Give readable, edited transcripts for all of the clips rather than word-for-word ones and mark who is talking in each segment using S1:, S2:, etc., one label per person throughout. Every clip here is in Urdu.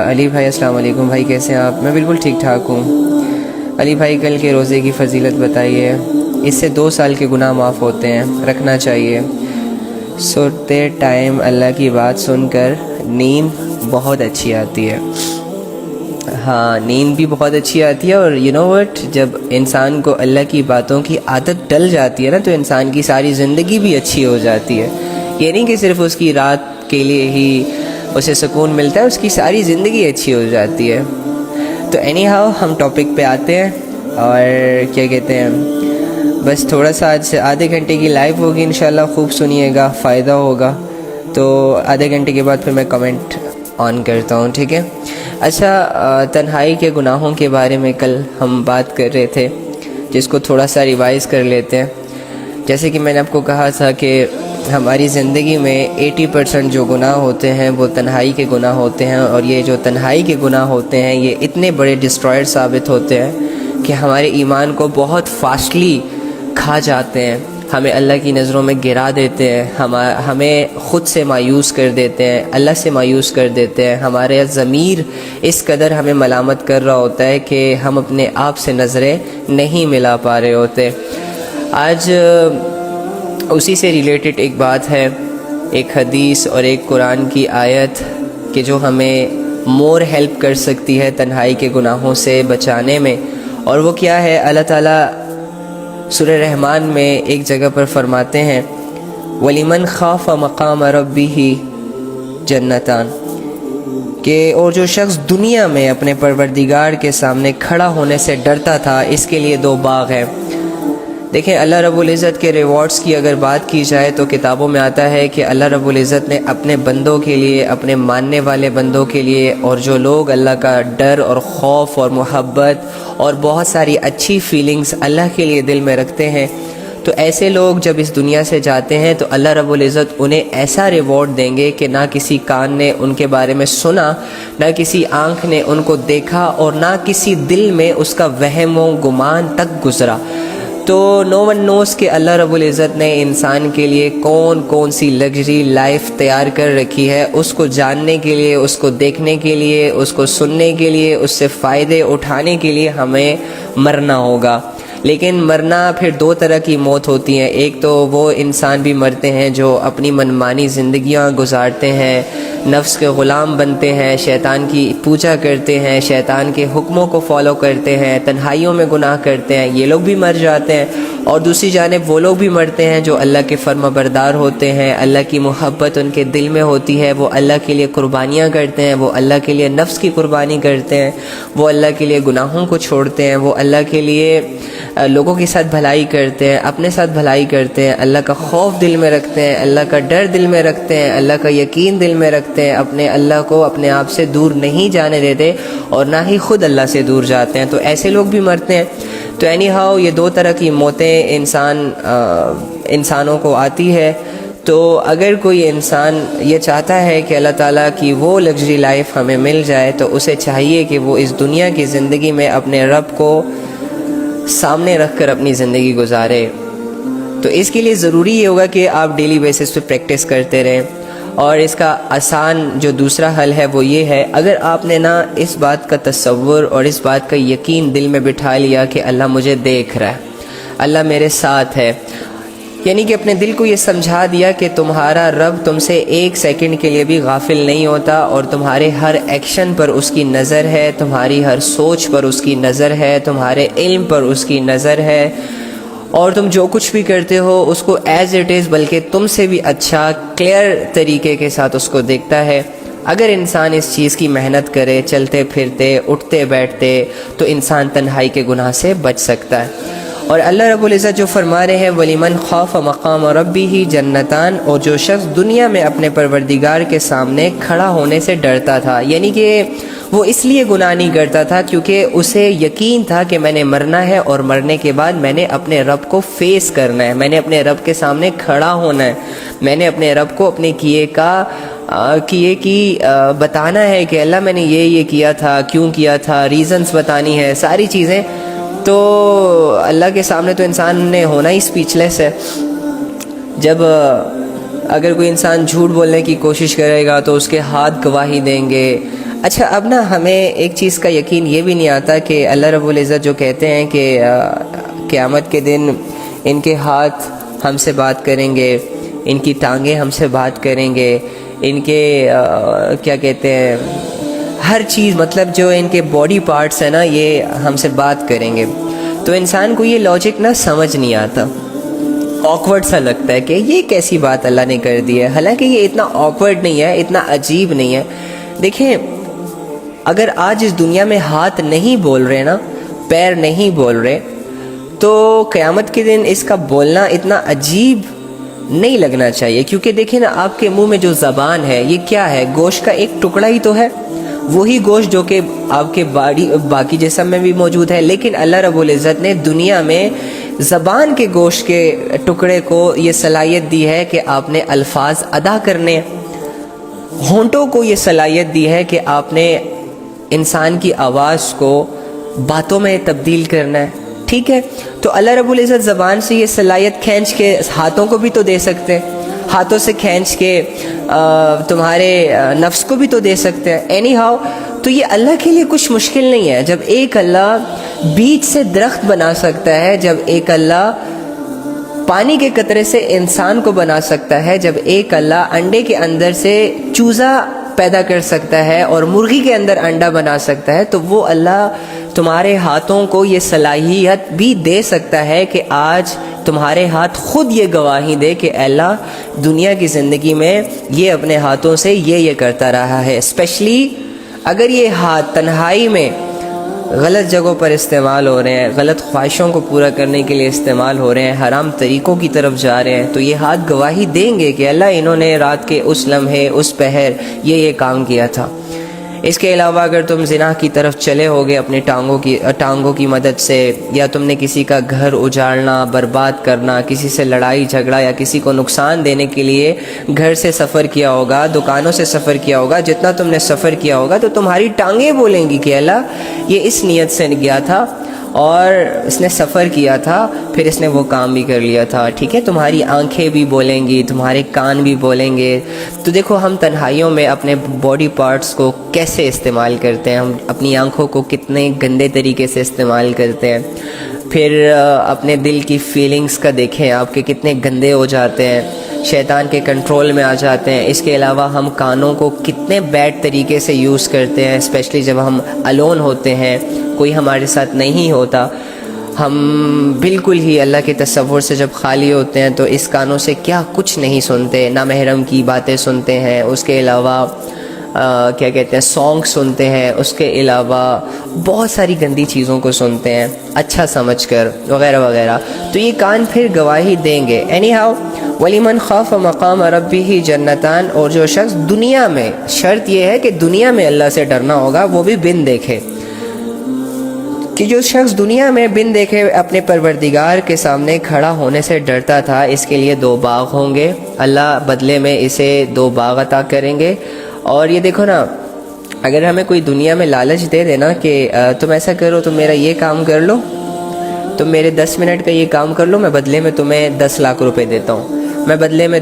S1: علی بھائی السلام علیکم بھائی، کیسے ہیں آپ؟ میں بالکل ٹھیک ٹھاک ہوں۔ علی بھائی کل کے روزے کی فضیلت بتائیے۔ اس سے 2 سال کے گناہ معاف ہوتے ہیں، رکھنا چاہیے۔ سوتے ٹائم اللہ کی بات سن کر نیند بہت اچھی آتی ہے۔ ہاں، نیند بھی بہت اچھی آتی ہے، اور وٹ، جب انسان کو اللہ کی باتوں کی عادت ڈل جاتی ہے نا، تو انسان کی ساری زندگی بھی اچھی ہو جاتی ہے۔ یہ نہیں کہ صرف اس کی رات کے لیے ہی اسے سکون ملتا ہے، اس کی ساری زندگی اچھی ہو جاتی ہے۔ تو اینی ہاؤ ہم ٹاپک پہ آتے ہیں، اور کیا کہتے ہیں، بس تھوڑا سا آج سے آدھے گھنٹے کی لائیو ہوگی انشاءاللہ، خوب سنیے گا، فائدہ ہوگا۔ تو آدھے گھنٹے کے بعد پھر میں کمنٹ آن کرتا ہوں، ٹھیک ہے؟ اچھا، تنہائی کے گناہوں کے بارے میں کل ہم بات کر رہے تھے، جس کو تھوڑا سا ریوائز کر لیتے ہیں۔ جیسے کہ میں نے آپ کو کہا تھا کہ ہماری زندگی میں 80% جو گناہ ہوتے ہیں وہ تنہائی کے گناہ ہوتے ہیں، اور یہ جو تنہائی کے گناہ ہوتے ہیں یہ اتنے بڑے ڈسٹرائر ثابت ہوتے ہیں کہ ہمارے ایمان کو بہت فاسٹلی کھا جاتے ہیں، ہمیں اللہ کی نظروں میں گرا دیتے ہیں، ہمیں خود سے مایوس کر دیتے ہیں، اللہ سے مایوس کر دیتے ہیں۔ ہمارے ضمیر اس قدر ہمیں ملامت کر رہا ہوتا ہے کہ ہم اپنے آپ سے نظریں نہیں ملا پا رہے ہوتے۔ آج اسی سے ریلیٹڈ ایک بات ہے، ایک حدیث اور ایک قرآن کی آیت کہ جو ہمیں مور ہیلپ کر سکتی ہے تنہائی کے گناہوں سے بچانے میں۔ اور وہ کیا ہے؟ اللہ تعالیٰ سورہ رحمان میں ایک جگہ پر فرماتے ہیں وَلِمَنْ خَافَ مَقَامَ رَبِّهِ جَنَّتَانِ، کہ اور جو شخص دنیا میں اپنے پروردگار کے سامنے کھڑا ہونے سے ڈرتا تھا، اس کے لیے 2 باغ ہیں۔ دیکھیں، اللہ رب العزت کے ریوارڈز کی اگر بات کی جائے تو کتابوں میں آتا ہے کہ اللہ رب العزت نے اپنے بندوں کے لیے، اپنے ماننے والے بندوں کے لیے، اور جو لوگ اللہ کا ڈر اور خوف اور محبت اور بہت ساری اچھی فیلنگز اللہ کے لیے دل میں رکھتے ہیں، تو ایسے لوگ جب اس دنیا سے جاتے ہیں تو اللہ رب العزت انہیں ایسا ریوارڈ دیں گے کہ نہ کسی کان نے ان کے بارے میں سنا، نہ کسی آنکھ نے ان کو دیکھا، اور نہ کسی دل میں اس کا وہم و گمان تک گزرا۔ تو نو ون نوز کہ اللہ رب العزت نے انسان کے لیے کون کون سی لگژری لائف تیار کر رکھی ہے، اس کو جاننے کے لیے، اس کو دیکھنے کے لیے، اس کو سننے کے لیے، اس سے فائدے اٹھانے کے لیے ہمیں مرنا ہوگا۔ لیکن مرنا پھر 2 طرح کی موت ہوتی ہیں۔ ایک تو وہ انسان بھی مرتے ہیں جو اپنی منمانی زندگیاں گزارتے ہیں، نفس کے غلام بنتے ہیں، شیطان کی پوجا کرتے ہیں، شیطان کے حکموں کو فالو کرتے ہیں، تنہائیوں میں گناہ کرتے ہیں، یہ لوگ بھی مر جاتے ہیں۔ اور دوسری جانب وہ لوگ بھی مرتے ہیں جو اللہ کے فرما بردار ہوتے ہیں، اللہ کی محبت ان کے دل میں ہوتی ہے، وہ اللہ کے لیے قربانیاں کرتے ہیں، وہ اللہ کے لیے نفس کی قربانی کرتے ہیں، وہ اللہ کے لیے گناہوں کو چھوڑتے ہیں، وہ اللہ کے لیے لوگوں کے ساتھ بھلائی کرتے ہیں، اپنے ساتھ بھلائی کرتے ہیں، اللہ کا خوف دل میں رکھتے ہیں، اللہ کا ڈر دل میں رکھتے ہیں، اللہ کا یقین دل میں رکھتے ہیں، اپنے اللہ کو اپنے آپ سے دور نہیں جانے دیتے، اور نہ ہی خود اللہ سے دور جاتے ہیں۔ تو ایسے لوگ بھی مرتے ہیں۔ تو اینی ہاؤ یہ 2 طرح کی موتیں انسانوں کو آتی ہے۔ تو اگر کوئی انسان یہ چاہتا ہے کہ اللہ تعالیٰ کی وہ لگژری لائف ہمیں مل جائے، تو اسے چاہیے کہ وہ اس دنیا کی زندگی میں اپنے رب کو سامنے رکھ کر اپنی زندگی گزارے۔ تو اس کے لیے ضروری یہ ہوگا کہ آپ ڈیلی بیسس پہ پریکٹس کرتے رہیں۔ اور اس کا آسان جو دوسرا حل ہے وہ یہ ہے، اگر آپ نے نا اس بات کا تصور اور اس بات کا یقین دل میں بٹھا لیا کہ اللہ مجھے دیکھ رہا ہے، اللہ میرے ساتھ ہے، یعنی کہ اپنے دل کو یہ سمجھا دیا کہ تمہارا رب تم سے 1 سیکنڈ کے لیے بھی غافل نہیں ہوتا، اور تمہارے ہر ایکشن پر اس کی نظر ہے، تمہاری ہر سوچ پر اس کی نظر ہے، تمہارے علم پر اس کی نظر ہے، اور تم جو کچھ بھی کرتے ہو اس کو ایز اٹ از، بلکہ تم سے بھی اچھا کلیئر طریقے کے ساتھ اس کو دیکھتا ہے۔ اگر انسان اس چیز کی محنت کرے، چلتے پھرتے، اٹھتے بیٹھتے، تو انسان تنہائی کے گناہ سے بچ سکتا ہے۔ اور اللہ رب العزت جو فرما رہے ہیں وَلِمَنْ خَافَ مَقَامَ رَبِّهِ جَنَّتَانِ، اور جو شخص دنیا میں اپنے پروردگار کے سامنے کھڑا ہونے سے ڈرتا تھا، یعنی کہ وہ اس لیے گناہ نہیں کرتا تھا کیونکہ اسے یقین تھا کہ میں نے مرنا ہے، اور مرنے کے بعد میں نے اپنے رب کو فیس کرنا ہے، میں نے اپنے رب کے سامنے کھڑا ہونا ہے، میں نے اپنے رب کو اپنے کیے کی بتانا ہے کہ اللہ میں نے یہ کیا تھا، کیوں کیا تھا، ریزنز بتانی ہے، ساری چیزیں۔ تو اللہ کے سامنے تو انسان نے ہونا ہی اسپیچ لیس ہے۔ جب اگر کوئی انسان جھوٹ بولنے کی کوشش کرے گا تو اس کے ہاتھ گواہی دیں گے، اچھا اب نا ہمیں ایک چیز کا یقین یہ بھی نہیں آتا کہ اللہ رب العزت جو کہتے ہیں کہ قیامت کے دن ان کے ہاتھ ہم سے بات کریں گے، ان کی ٹانگیں ہم سے بات کریں گے، ان کے کیا کہتے ہیں ہر چیز، مطلب جو ان کے باڈی پارٹس ہیں نا یہ ہم سے بات کریں گے، تو انسان کو یہ لاجک نا سمجھ نہیں آتا، آکورڈ سا لگتا ہے کہ یہ کیسی بات اللہ نے کر دی ہے، حالانکہ یہ اتنا آکورڈ نہیں ہے، اتنا عجیب نہیں ہے۔ دیکھیں اگر آج اس دنیا میں ہاتھ نہیں بول رہے نا، پیر نہیں بول رہے، تو قیامت کے دن اس کا بولنا اتنا عجیب نہیں لگنا چاہیے، کیونکہ دیکھیں نا آپ کے منہ میں جو زبان ہے یہ کیا ہے؟ گوشت کا ایک ٹکڑا ہی تو ہے، وہی گوشت جو کہ آپ کے باقی جسم میں بھی موجود ہے، لیکن اللہ رب العزت نے دنیا میں زبان کے گوشت کے ٹکڑے کو یہ صلاحیت دی ہے کہ آپ نے الفاظ ادا کرنے، ہونٹوں کو یہ صلاحیت دی ہے کہ آپ نے انسان کی آواز کو باتوں میں تبدیل کرنا ہے، ٹھیک ہے؟ تو اللہ رب العزت زبان سے یہ صلاحیت کھینچ کے ہاتھوں کو بھی تو دے سکتے ہیں، ہاتھوں سے کھینچ کے تمہارے نفس کو بھی تو دے سکتے ہیں، اینی ہاؤ۔ تو یہ اللہ کے لیے کچھ مشکل نہیں ہے، جب ایک اللہ بیج سے درخت بنا سکتا ہے، جب ایک اللہ پانی کے قطرے سے انسان کو بنا سکتا ہے، جب ایک اللہ انڈے کے اندر سے چوزا پیدا کر سکتا ہے اور مرغی کے اندر انڈا بنا سکتا ہے، تو وہ اللہ تمہارے ہاتھوں کو یہ صلاحیت بھی دے سکتا ہے کہ آج تمہارے ہاتھ خود یہ گواہی دے کہ اللہ دنیا کی زندگی میں یہ اپنے ہاتھوں سے یہ کرتا رہا ہے، اسپیشلی اگر یہ ہاتھ تنہائی میں غلط جگہوں پر استعمال ہو رہے ہیں، غلط خواہشوں کو پورا کرنے کے لیے استعمال ہو رہے ہیں، حرام طریقوں کی طرف جا رہے ہیں، تو یہ ہاتھ گواہی دیں گے کہ اللہ انہوں نے رات کے اس لمحے اس پہر یہ کام کیا تھا۔ اس کے علاوہ اگر تم زنا کی طرف چلے ہوگے اپنی ٹانگوں کی مدد سے، یا تم نے کسی کا گھر اجاڑنا، برباد کرنا، کسی سے لڑائی جھگڑا یا کسی کو نقصان دینے کے لیے گھر سے سفر کیا ہوگا، دکانوں سے سفر کیا ہوگا، جتنا تم نے سفر کیا ہوگا، تو تمہاری ٹانگیں بولیں گی کہ اللہ یہ اس نیت سے گیا تھا اور اس نے سفر کیا تھا، پھر اس نے وہ کام بھی کر لیا تھا، ٹھیک ہے؟ تمہاری آنکھیں بھی بولیں گی، تمہارے کان بھی بولیں گے۔ تو دیکھو ہم تنہائیوں میں اپنے باڈی پارٹس کو کیسے استعمال کرتے ہیں، ہم اپنی آنکھوں کو کتنے گندے طریقے سے استعمال کرتے ہیں، پھر اپنے دل کی فیلنگز کا دیکھیں آپ کے کتنے گندے ہو جاتے ہیں، شیطان کے کنٹرول میں آ جاتے ہیں۔ اس کے علاوہ ہم کانوں کو کتنے بیڈ طریقے سے یوز کرتے ہیں، اسپیشلی جب ہم الون ہوتے ہیں، کوئی ہمارے ساتھ نہیں ہوتا، ہم بالکل ہی اللہ کے تصور سے جب خالی ہوتے ہیں تو اس کانوں سے کیا کچھ نہیں سنتے، نامحرم کی باتیں سنتے ہیں، اس کے علاوہ کیا کہتے ہیں سانگ سنتے ہیں، اس کے علاوہ بہت ساری گندی چیزوں کو سنتے ہیں اچھا سمجھ کر وغیرہ وغیرہ۔ تو یہ کان پھر گواہی دیں گے۔ اینی ہاؤ وَلِمَنْ خَافَ مَقَامَ رَبِّهِ جَنَّتَانِ، اور جو شخص دنیا میں، شرط یہ ہے کہ دنیا میں اللہ سے ڈرنا ہوگا، وہ بھی بن دیکھے، کہ جو شخص دنیا میں بن دیکھے اپنے پروردگار کے سامنے کھڑا ہونے سے ڈرتا تھا، اس کے لیے 2 باغ ہوں گے، اللہ بدلے میں اسے 2 باغ عطا کریں گے۔ اور یہ دیکھو نا، اگر ہمیں کوئی دنیا میں لالچ دے دینا کہ تم ایسا کرو، تم میرا یہ کام کر لو، تم میرے 10 منٹ کا یہ کام کر لو، میں بدلے میں تمہیں 10 لاکھ روپے دیتا ہوں، میں بدلے میں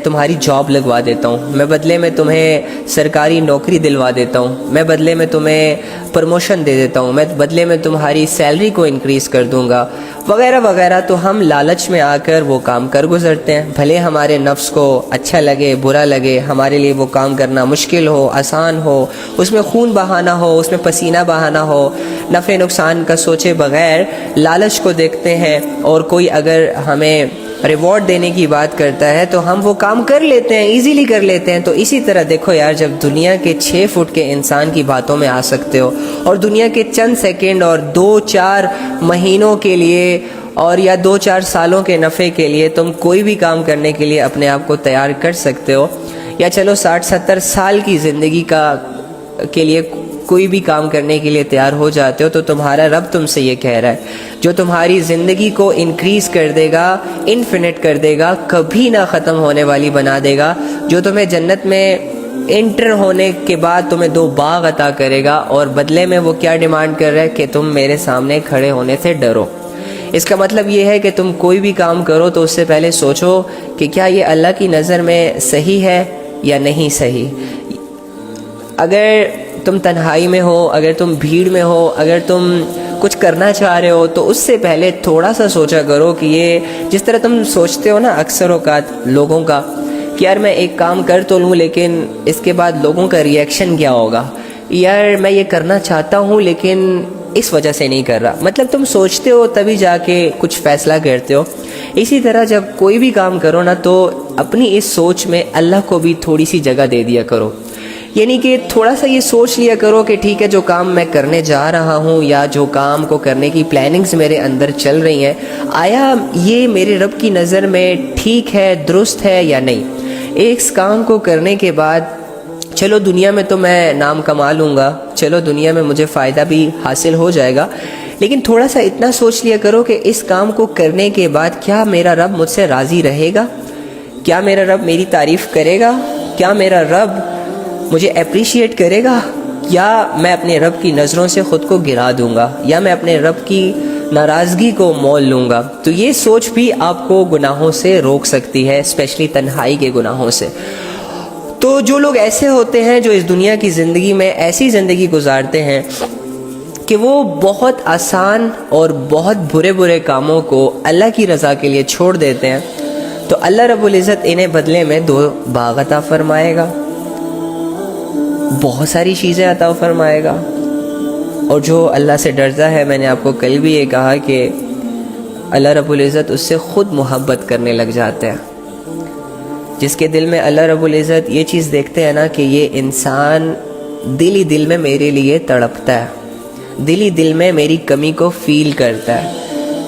S1: تمہاری جاب لگوا دیتا ہوں، میں بدلے میں تمہیں سرکاری نوکری دلوا دیتا ہوں، میں بدلے میں تمہیں پروموشن دے دیتا ہوں، میں بدلے میں تمہاری سیلری کو انکریز کر دوں گا، وغیرہ وغیرہ۔ تو ہم لالچ میں آ کر وہ کام کر گزرتے ہیں، بھلے ہمارے نفس کو اچھا لگے برا لگے، ہمارے لیے وہ کام کرنا مشکل ہو آسان ہو، اس میں خون بہانا ہو، اس میں پسینہ بہانا ہو، نفع نقصان کا سوچے بغیر لالچ کو دیکھتے ہیں، اور کوئی اگر ہمیں ریوارڈ دینے کی بات کرتا ہے تو ہم وہ کام کر لیتے ہیں، ایزیلی کر لیتے ہیں۔ تو اسی طرح دیکھو یار، جب دنیا کے 6 فٹ کے انسان کی باتوں میں آ سکتے ہو، اور دنیا کے چند سیکنڈ اور 2-4 مہینوں کے لیے اور یا 2-4 سالوں کے نفع کے لیے تم کوئی بھی کام کرنے کے لیے اپنے آپ کو تیار کر سکتے ہو، یا چلو 60-70 سال کی زندگی کے لیے کوئی بھی کام کرنے کے لیے تیار ہو جاتے ہو، تو تمہارا رب تم سے یہ کہہ رہا ہے، جو تمہاری زندگی کو انکریز کر دے گا، انفینٹ کر دے گا، کبھی نہ ختم ہونے والی بنا دے گا، جو تمہیں جنت میں انٹر ہونے کے بعد تمہیں 2 باغ عطا کرے گا، اور بدلے میں وہ کیا ڈیمانڈ کر رہا ہے کہ تم میرے سامنے کھڑے ہونے سے ڈرو۔ اس کا مطلب یہ ہے کہ تم کوئی بھی کام کرو تو اس سے پہلے سوچو کہ کیا یہ اللہ کی نظر میں صحیح ہے یا نہیں صحیح۔ اگر تم تنہائی میں ہو، اگر تم بھیڑ میں ہو، اگر تم کچھ کرنا چاہ رہے ہو تو اس سے پہلے تھوڑا سا سوچا کرو کہ یہ جس طرح تم سوچتے ہو نا اکثر اوقات لوگوں کا کہ یار میں ایک کام کر تو لوں لیکن اس کے بعد لوگوں کا ریئیکشن کیا ہوگا، یار میں یہ کرنا چاہتا ہوں لیکن اس وجہ سے نہیں کر رہا، مطلب تم سوچتے ہو تبھی جا کے کچھ فیصلہ کرتے ہو۔ اسی طرح جب کوئی بھی کام کرو نا تو اپنی اس سوچ میں اللہ کو بھی تھوڑی سی جگہ دے دیا کرو، یعنی کہ تھوڑا سا یہ سوچ لیا کرو کہ ٹھیک ہے جو کام میں کرنے جا رہا ہوں یا جو کام کو کرنے کی پلاننگز میرے اندر چل رہی ہیں، آیا یہ میرے رب کی نظر میں ٹھیک ہے، درست ہے یا نہیں۔ ایک کام کو کرنے کے بعد چلو دنیا میں تو میں نام کما لوں گا، چلو دنیا میں مجھے فائدہ بھی حاصل ہو جائے گا، لیکن تھوڑا سا اتنا سوچ لیا کرو کہ اس کام کو کرنے کے بعد کیا میرا رب مجھ سے راضی رہے گا، کیا میرا رب میری تعریف کرے گا، کیا میرا رب مجھے اپریشیٹ کرے گا، یا میں اپنے رب کی نظروں سے خود کو گرا دوں گا، یا میں اپنے رب کی ناراضگی کو مول لوں گا۔ تو یہ سوچ بھی آپ کو گناہوں سے روک سکتی ہے، اسپیشلی تنہائی کے گناہوں سے۔ تو جو لوگ ایسے ہوتے ہیں جو اس دنیا کی زندگی میں ایسی زندگی گزارتے ہیں کہ وہ بہت آسان اور بہت برے برے کاموں کو اللہ کی رضا کے لیے چھوڑ دیتے ہیں، تو اللہ رب العزت انہیں بدلے میں 2 باغ عطا فرمائے گا، بہت ساری چیزیں عطا فرمائے گا۔ اور جو اللہ سے ڈرتا ہے، میں نے آپ کو کل بھی یہ کہا کہ اللہ رب العزت اس سے خود محبت کرنے لگ جاتے ہیں۔ جس کے دل میں اللہ رب العزت یہ چیز دیکھتے ہیں نا کہ یہ انسان دل ہی دل میں میرے لیے تڑپتا ہے، دل ہی دل میں میری کمی کو فیل کرتا ہے،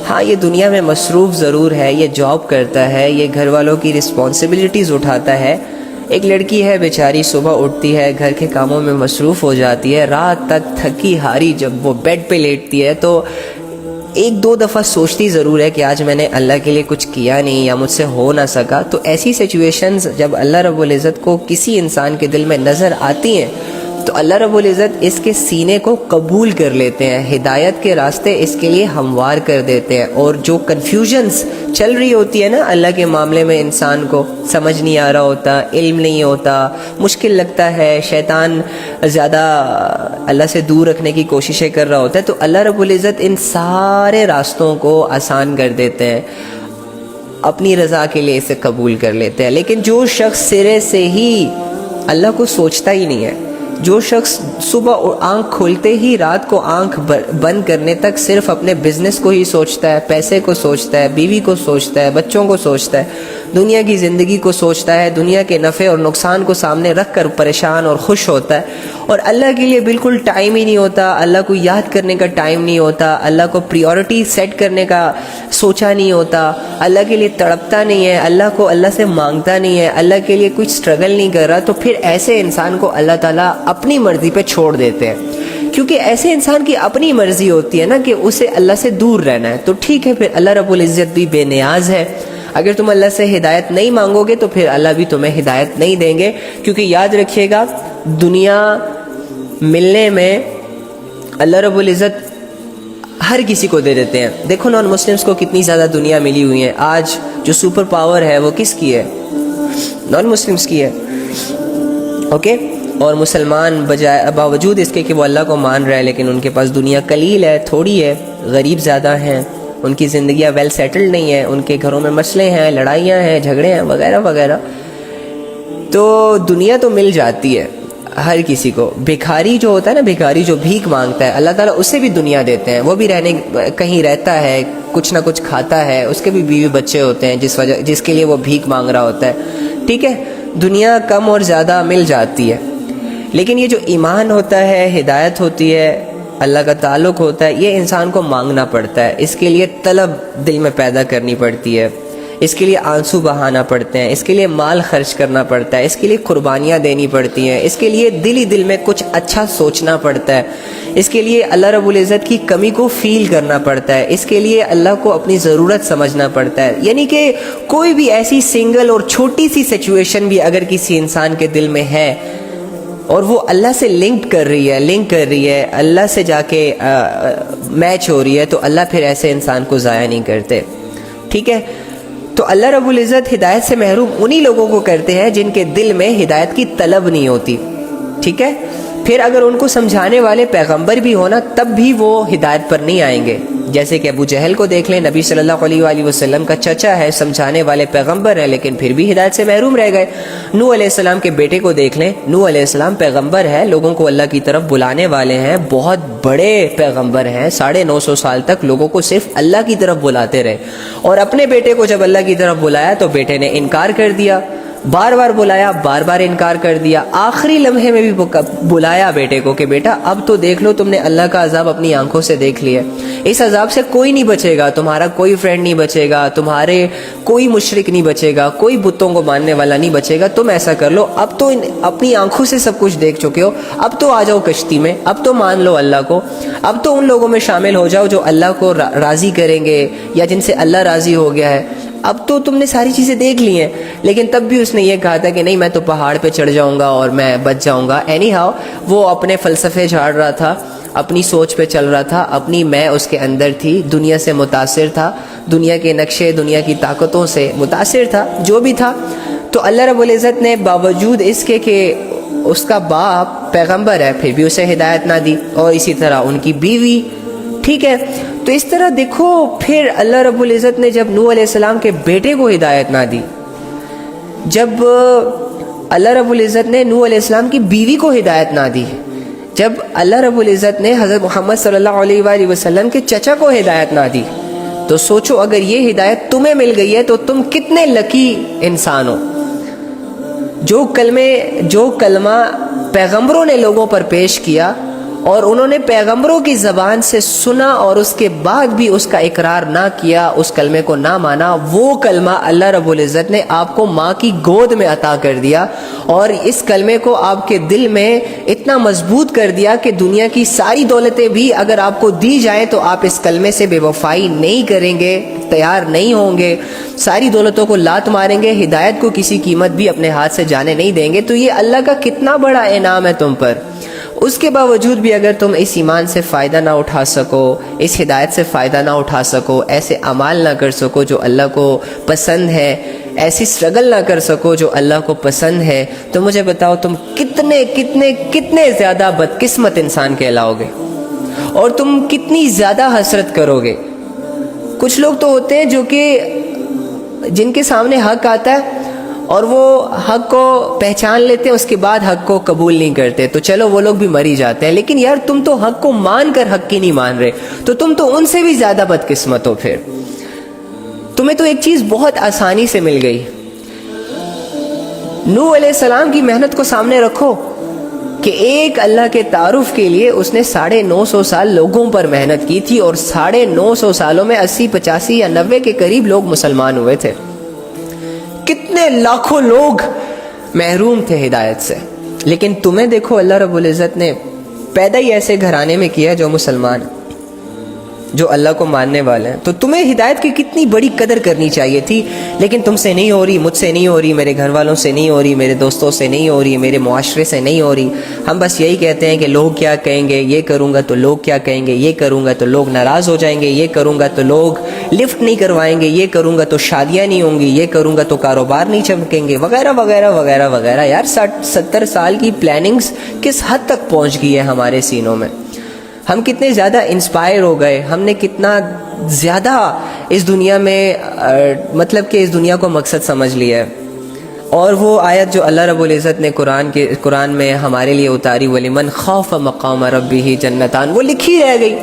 S1: ہاں یہ دنیا میں مصروف ضرور ہے، یہ جاب کرتا ہے، یہ گھر والوں کی رسپانسبلٹیز اٹھاتا ہے، ایک لڑکی ہے بیچاری صبح اٹھتی ہے، گھر کے کاموں میں مصروف ہو جاتی ہے، رات تک تھکی ہاری جب وہ بیڈ پہ لیٹتی ہے تو 1-2 دفعہ سوچتی ضرور ہے کہ آج میں نے اللہ کے لیے کچھ کیا نہیں یا مجھ سے ہو نہ سکا۔ تو ایسی سچویشنز جب اللہ رب العزت کو کسی انسان کے دل میں نظر آتی ہیں تو اللہ رب العزت اس کے سینے کو قبول کر لیتے ہیں، ہدایت کے راستے اس کے لیے ہموار کر دیتے ہیں، اور جو کنفیوژنز چل رہی ہوتی ہے نا اللہ کے معاملے میں، انسان کو سمجھ نہیں آ رہا ہوتا، علم نہیں ہوتا، مشکل لگتا ہے، شیطان زیادہ اللہ سے دور رکھنے کی کوششیں کر رہا ہوتا ہے، تو اللہ رب العزت ان سارے راستوں کو آسان کر دیتے ہیں، اپنی رضا کے لیے اسے قبول کر لیتے ہیں۔ لیکن جو شخص سرے سے ہی اللہ کو سوچتا ہی نہیں ہے، جو شخص صبح آنکھ کھولتے ہی رات کو آنکھ بند کرنے تک صرف اپنے بزنس کو ہی سوچتا ہے، پیسے کو سوچتا ہے، بیوی کو سوچتا ہے، بچوں کو سوچتا ہے، دنیا کی زندگی کو سوچتا ہے، دنیا کے نفع اور نقصان کو سامنے رکھ کر پریشان اور خوش ہوتا ہے، اور اللہ کے لیے بالکل ٹائم ہی نہیں ہوتا، اللہ کو یاد کرنے کا ٹائم نہیں ہوتا، اللہ کو پریورٹی سیٹ کرنے کا سوچا نہیں ہوتا، اللہ کے لیے تڑپتا نہیں ہے، اللہ کو اللہ سے مانگتا نہیں ہے، اللہ کے لیے کچھ سٹرگل نہیں کر رہا، تو پھر ایسے انسان کو اللہ تعالیٰ اپنی مرضی پہ چھوڑ دیتے ہیں، کیونکہ ایسے انسان کی اپنی مرضی ہوتی ہے نا کہ اسے اللہ سے دور رہنا ہے۔ تو ٹھیک ہے، پھر اللہ رب العزت بھی بے نیاز ہے، اگر تم اللہ سے ہدایت نہیں مانگو گے تو پھر اللہ بھی تمہیں ہدایت نہیں دیں گے، کیونکہ یاد رکھیے گا دنیا ملنے میں اللہ رب العزت ہر کسی کو دے دیتے ہیں۔ دیکھو نان مسلمز کو کتنی زیادہ دنیا ملی ہوئی ہے، آج جو سپر پاور ہے وہ کس کی ہے؟ نان مسلمز کی ہے، اوکے؟ اور مسلمان باوجود اس کے کہ وہ اللہ کو مان رہا ہے لیکن ان کے پاس دنیا قلیل ہے، تھوڑی ہے، غریب زیادہ ہیں، ان کی زندگیاں ویل سیٹلڈ نہیں ہیں، ان کے گھروں میں مسئلے ہیں، لڑائیاں ہیں، جھگڑے ہیں وغیرہ وغیرہ۔ تو دنیا تو مل جاتی ہے ہر کسی کو۔ بھکاری جو ہوتا ہے نا، بھکاری جو بھیک مانگتا ہے، اللہ تعالیٰ اسے بھی دنیا دیتے ہیں، وہ بھی کہیں رہتا ہے، کچھ نہ کچھ کھاتا ہے، اس کے بھی بیوی بچے ہوتے ہیں جس کے لیے وہ بھیک مانگ رہا ہوتا ہے، ٹھیک ہے؟ دنیا کم اور زیادہ مل جاتی ہے، لیکن یہ جو ایمان ہوتا ہے، ہدایت ہوتی ہے، اللہ کا تعلق ہوتا ہے، یہ انسان کو مانگنا پڑتا ہے، اس کے لیے طلب دل میں پیدا کرنی پڑتی ہے، اس کے لیے آنسو بہانا پڑتے ہیں، اس کے لیے مال خرچ کرنا پڑتا ہے، اس کے لیے قربانیاں دینی پڑتی ہیں، اس کے لیے دل ہی دل میں کچھ اچھا سوچنا پڑتا ہے، اس کے لیے اللہ رب العزت کی کمی کو فیل کرنا پڑتا ہے، اس کے لیے اللہ کو اپنی ضرورت سمجھنا پڑتا ہے۔ یعنی کہ کوئی بھی ایسی سنگل اور چھوٹی سی سچویشن بھی اگر کسی انسان کے دل میں ہے اور وہ اللہ سے لنک کر رہی ہے، اللہ سے جا کے میچ ہو رہی ہے، تو اللہ پھر ایسے انسان کو ضائع نہیں کرتے، ٹھیک ہے؟ تو اللہ رب العزت ہدایت سے محروم انہی لوگوں کو کرتے ہیں جن کے دل میں ہدایت کی طلب نہیں ہوتی، ٹھیک ہے؟ پھر اگر ان کو سمجھانے والے پیغمبر بھی ہونا تب بھی وہ ہدایت پر نہیں آئیں گے. جیسے کہ ابو جہل کو دیکھ لیں, نبی صلی اللہ علیہ وآلہ وسلم کا چچا ہے, سمجھانے والے پیغمبر ہے, لیکن پھر بھی ہدایت سے محروم رہ گئے. نوح علیہ السلام کے بیٹے کو دیکھ لیں, نوح علیہ السلام پیغمبر ہے, لوگوں کو اللہ کی طرف بلانے والے ہیں, بہت بڑے پیغمبر ہیں, 950 سال تک لوگوں کو صرف اللہ کی طرف بلاتے رہے, اور اپنے بیٹے کو جب اللہ کی طرف بلایا تو بیٹے نے انکار کر دیا. بار بار بلایا, بار بار انکار کر دیا. آخری لمحے میں بھی بلایا بیٹے کو کہ بیٹا اب تو دیکھ لو, تم نے اللہ کا عذاب اپنی آنکھوں سے دیکھ لیا, اس عذاب سے کوئی نہیں بچے گا, تمہارا کوئی فرینڈ نہیں بچے گا, تمہارے کوئی مشرک نہیں بچے گا, کوئی بتوں کو ماننے والا نہیں بچے گا. تم ایسا کر لو, اب تو اپنی آنکھوں سے سب کچھ دیکھ چکے ہو, اب تو آ جاؤ کشتی میں, اب تو مان لو اللہ کو, اب تو ان لوگوں میں شامل ہو جاؤ جو اللہ کو راضی کریں گے یا جن سے اللہ راضی ہو گیا ہے. اب تو تم نے ساری چیزیں دیکھ لی ہیں. لیکن تب بھی اس نے یہ کہا تھا کہ نہیں, میں تو پہاڑ پہ چڑھ جاؤں گا اور میں بچ جاؤں گا. اینی ہاؤ وہ اپنے فلسفے جھاڑ رہا تھا, اپنی سوچ پہ چل رہا تھا, اپنی میں اس کے اندر تھی, دنیا سے متاثر تھا, دنیا کے نقشے, دنیا کی طاقتوں سے متاثر تھا, جو بھی تھا. تو اللہ رب العزت نے باوجود اس کے کہ اس کا باپ پیغمبر ہے پھر بھی اسے ہدایت نہ دی, اور اسی طرح ان کی بیوی. ٹھیک ہے, تو اس طرح دیکھو پھر اللہ رب العزت نے جب نوح علیہ السلام کے بیٹے کو ہدایت نہ دی, جب اللہ رب العزت نے نوح علیہ السلام کی بیوی کو ہدایت نہ دی, جب اللہ رب العزت نے حضرت محمد صلی اللہ علیہ وآلہ وسلم کے چچا کو ہدایت نہ دی, تو سوچو اگر یہ ہدایت تمہیں مل گئی ہے تو تم کتنے لکی انسان ہو. جو کلمہ پیغمبروں نے لوگوں پر پیش کیا اور انہوں نے پیغمبروں کی زبان سے سنا اور اس کے بعد بھی اس کا اقرار نہ کیا, اس کلمے کو نہ مانا, وہ کلمہ اللہ رب العزت نے آپ کو ماں کی گود میں عطا کر دیا, اور اس کلمے کو آپ کے دل میں اتنا مضبوط کر دیا کہ دنیا کی ساری دولتیں بھی اگر آپ کو دی جائیں تو آپ اس کلمے سے بے وفائی نہیں کریں گے, تیار نہیں ہوں گے, ساری دولتوں کو لات ماریں گے, ہدایت کو کسی قیمت بھی اپنے ہاتھ سے جانے نہیں دیں گے. تو یہ اللہ کا کتنا بڑا انعام ہے تم پر. اس کے باوجود بھی اگر تم اس ایمان سے فائدہ نہ اٹھا سکو, اس ہدایت سے فائدہ نہ اٹھا سکو, ایسے اعمال نہ کر سکو جو اللہ کو پسند ہے, ایسی سٹرگل نہ کر سکو جو اللہ کو پسند ہے, تو مجھے بتاؤ تم کتنے کتنے کتنے زیادہ بدقسمت انسان کہلاؤ گے, اور تم کتنی زیادہ حسرت کرو گے. کچھ لوگ تو ہوتے ہیں جو کہ جن کے سامنے حق آتا ہے اور وہ حق کو پہچان لیتے ہیں, اس کے بعد حق کو قبول نہیں کرتے, تو چلو وہ لوگ بھی مری جاتے ہیں. لیکن یار تم تو حق کو مان کر حق کی نہیں مان رہے, تو تم تو ان سے بھی زیادہ بدقسمت ہو. پھر تمہیں تو ایک چیز بہت آسانی سے مل گئی. نوح علیہ السلام کی محنت کو سامنے رکھو کہ ایک اللہ کے تعارف کے لیے اس نے 950 سال لوگوں پر محنت کی تھی, اور 950 سالوں میں 80 85 یا 90 کے قریب لوگ مسلمان ہوئے تھے. کتنے لاکھوں لوگ محروم تھے ہدایت سے. لیکن تمہیں دیکھو اللہ رب العزت نے پیدا ہی ایسے گھرانے میں کیا جو مسلمان, جو اللہ کو ماننے والے ہیں. تو تمہیں ہدایت کی کتنی بڑی قدر کرنی چاہیے تھی, لیکن تم سے نہیں ہو رہی, مجھ سے نہیں ہو رہی, میرے گھر والوں سے نہیں ہو رہی, میرے دوستوں سے نہیں ہو رہی, میرے معاشرے سے نہیں ہو رہی. ہم بس یہی کہتے ہیں کہ لوگ کیا کہیں گے, یہ کروں گا تو لوگ کیا کہیں گے, یہ کروں گا تو لوگ ناراض ہو جائیں گے, یہ کروں گا تو لوگ لفٹ نہیں کروائیں گے, یہ کروں گا تو شادیاں نہیں ہوں گی, یہ کروں گا تو کاروبار نہیں چمکیں گے, وغیرہ وغیرہ وغیرہ وغیرہ. یار 60-70 سال کی پلاننگز کس حد تک پہنچ گئی ہے ہمارے سینوں میں. ہم کتنے زیادہ انسپائر ہو گئے, ہم نے کتنا زیادہ اس دنیا میں مطلب کہ اس دنیا کو مقصد سمجھ لیا ہے. اور وہ آیت جو اللہ رب العزت نے قرآن میں ہمارے لیے اتاری, وَلِمَنْ خَافَ مَقَامَ رَبِّهِ جَنَّتَانِ, وہ لکھی رہ گئی.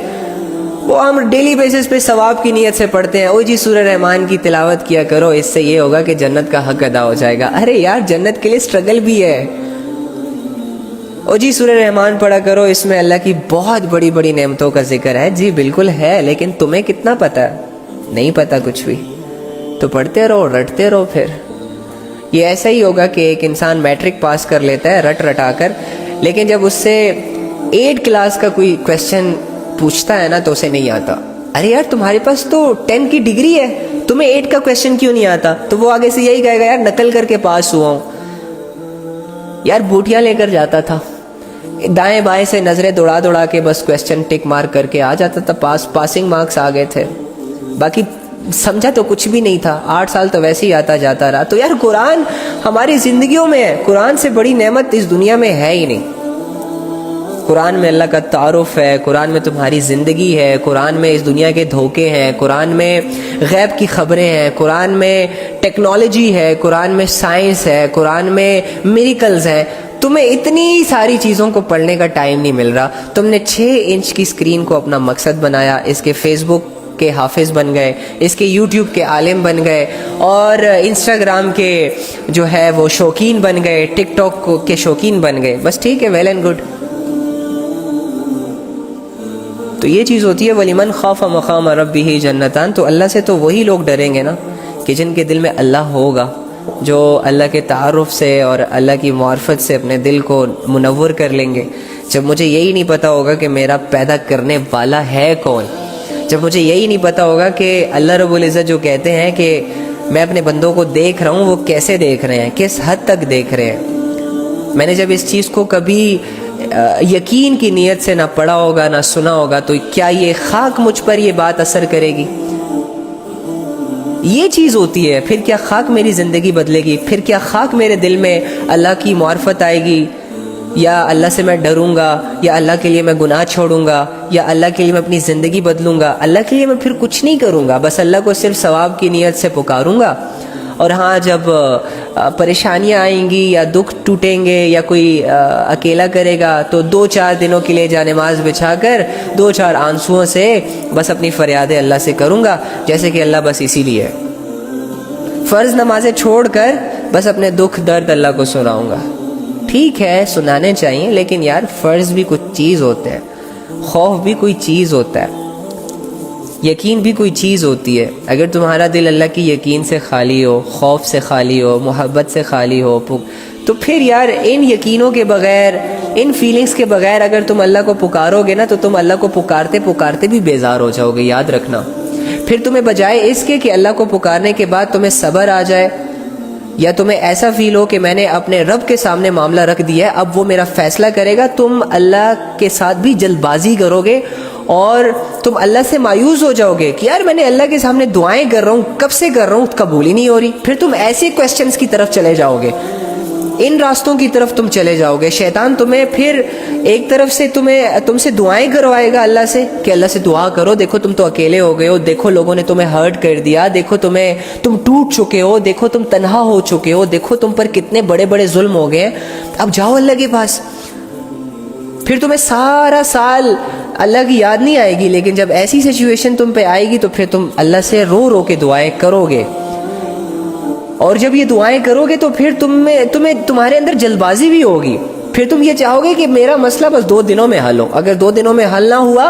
S1: وہ ہم ڈیلی بیسس پہ ثواب کی نیت سے پڑھتے ہیں, او جی سورہ رحمان کی تلاوت کیا کرو, اس سے یہ ہوگا کہ جنت کا حق ادا ہو جائے گا. ارے یار جنت کے لیے اسٹرگل بھی ہے. او جی سورہ رحمان پڑھا کرو, اس میں اللہ کی بہت بڑی بڑی نعمتوں کا ذکر ہے. جی بالکل ہے, لیکن تمہیں کتنا پتہ ہے؟ نہیں پتہ کچھ بھی. تو پڑھتے رہو, رٹتے رہو. پھر یہ ایسا ہی ہوگا کہ ایک انسان میٹرک پاس کر لیتا ہے رٹا کر, لیکن جب اس سے 8 کلاس کا کوئی کویسچن پوچھتا ہے نا تو اسے نہیں آتا. ارے یار تمہارے پاس تو 10 کی ڈگری ہے, تمہیں 8 کا کویسچن کیوں نہیں آتا؟ تو وہ آگے سے یہی کہے گا یار نقل کر کے پاس ہوا ہوں. یار بوٹیاں لے کر جاتا تھا, دائیں بائیں سے نظریں دوڑا کے بس کویسچن ٹک مار کر کے آ جاتا تھا, پاسنگ مارکس آ گئے تھے. باقی سمجھا تو کچھ بھی نہیں تھا, 8 سال تو ویسے ہی آتا جاتا رہا. تو یار قرآن ہماری زندگیوں میں ہے, قرآن سے بڑی نعمت اس دنیا میں ہے ہی نہیں. قرآن میں اللہ کا تعارف ہے، قرآن میں تمہاری زندگی ہے، قرآن میں اس دنیا کے دھوکے ہیں، قرآن میں غیب کی خبریں ہیں، قرآن میں ٹیکنالوجی ہے، قرآن میں سائنس ہے، قرآن میں میریکلز ہیں. تمہیں اتنی ساری چیزوں کو پڑھنے کا ٹائم نہیں مل رہا. تم نے 6 انچ کی اسکرین کو اپنا مقصد بنایا، اس کے فیس بک کے حافظ بن گئے، اس کے یوٹیوب کے عالم بن گئے، اور انسٹاگرام کے جو ہے وہ شوقین بن گئے، ٹک ٹاک کے شوقین بن گئے. بس ٹھیک ہے، ویل اینڈ گڈ. تو یہ چیز ہوتی ہے وَلِمَنْ خَافَ مَقَامَ رَبِّهِ جَنَّتَانِ. تو اللہ سے تو وہی لوگ ڈریں گے نا کہ جن کے دل میں اللہ ہوگا، جو اللہ کے تعارف سے اور اللہ کی معرفت سے اپنے دل کو منور کر لیں گے. جب مجھے یہی نہیں پتہ ہوگا کہ میرا پیدا کرنے والا ہے کون، جب مجھے یہی نہیں پتہ ہوگا کہ اللہ رب العزت جو کہتے ہیں کہ میں اپنے بندوں کو دیکھ رہا ہوں، وہ کیسے دیکھ رہے ہیں، کس حد تک دیکھ رہے ہیں. میں نے جب اس چیز کو کبھی یقین کی نیت سے نہ پڑھا ہوگا نہ سنا ہوگا، تو کیا یہ خاک مجھ پر یہ بات اثر کرے گی؟ یہ چیز ہوتی ہے. پھر کیا خاک میری زندگی بدلے گی؟ پھر کیا خاک میرے دل میں اللہ کی معرفت آئے گی، یا اللہ سے میں ڈروں گا، یا اللہ کے لیے میں گناہ چھوڑوں گا، یا اللہ کے لیے میں اپنی زندگی بدلوں گا؟ اللہ کے لیے میں پھر کچھ نہیں کروں گا، بس اللہ کو صرف ثواب کی نیت سے پکاروں گا. اور ہاں، جب پریشانیاں آئیں گی یا دکھ ٹوٹیں گے یا کوئی اکیلا کرے گا، تو 2-4 دنوں کے لیے جانماز بچھا کر 2-4 آنسوؤں سے بس اپنی فریادیں اللہ سے کروں گا، جیسے کہ اللہ بس اسی لیے فرض نمازیں چھوڑ کر بس اپنے دکھ درد اللہ کو سناؤں گا. ٹھیک ہے، سنانے چاہیے، لیکن یار فرض بھی کچھ چیز ہوتے ہیں، خوف بھی کوئی چیز ہوتا ہے، یقین بھی کوئی چیز ہوتی ہے. اگر تمہارا دل اللہ کی یقین سے خالی ہو، خوف سے خالی ہو، محبت سے خالی ہو، تو پھر یار ان یقینوں کے بغیر، ان فیلنگز کے بغیر اگر تم اللہ کو پکارو گے نا، تو تم اللہ کو پکارتے پکارتے بھی بیزار ہو جاؤ گے. یاد رکھنا. پھر تمہیں بجائے اس کے کہ اللہ کو پکارنے کے بعد تمہیں صبر آ جائے، یا تمہیں ایسا فیل ہو کہ میں نے اپنے رب کے سامنے معاملہ رکھ دیا ہے، اب وہ میرا فیصلہ کرے گا، تم اللہ کے ساتھ بھی جلد بازی کرو گے اور تم اللہ سے مایوس ہو جاؤ گے کہ یار میں نے اللہ کے سامنے دعائیں کر رہا ہوں، کب سے کر رہا ہوں، قبول ہی نہیں ہو رہی. پھر تم ایسے کویسچنز کی طرف چلے جاؤ گے، ان راستوں کی طرف تم چلے جاؤ گے. شیطان تمہیں پھر ایک طرف سے تم سے دعائیں کروائے گا اللہ سے کہ اللہ سے دعا کرو، دیکھو تم تو اکیلے ہو گئے ہو، دیکھو لوگوں نے تمہیں ہرٹ کر دیا، دیکھو تم ٹوٹ چکے ہو، دیکھو تم تنہا ہو چکے ہو، دیکھو تم پر کتنے بڑے بڑے ظلم ہو گئے ہیں، اب جاؤ اللہ کے پاس. پھر تمہیں سارا سال اللہ کی یاد نہیں آئے گی، لیکن جب ایسی سچویشن تم پہ آئے گی تو پھر تم اللہ سے رو رو کے دعائیں کرو گے. اور جب یہ دعائیں کرو گے تو پھر تمہارے اندر جلد بازی بھی ہوگی. پھر تم یہ چاہو گے کہ میرا مسئلہ بس 2 دنوں میں حل ہو. اگر 2 دنوں میں حل نہ ہوا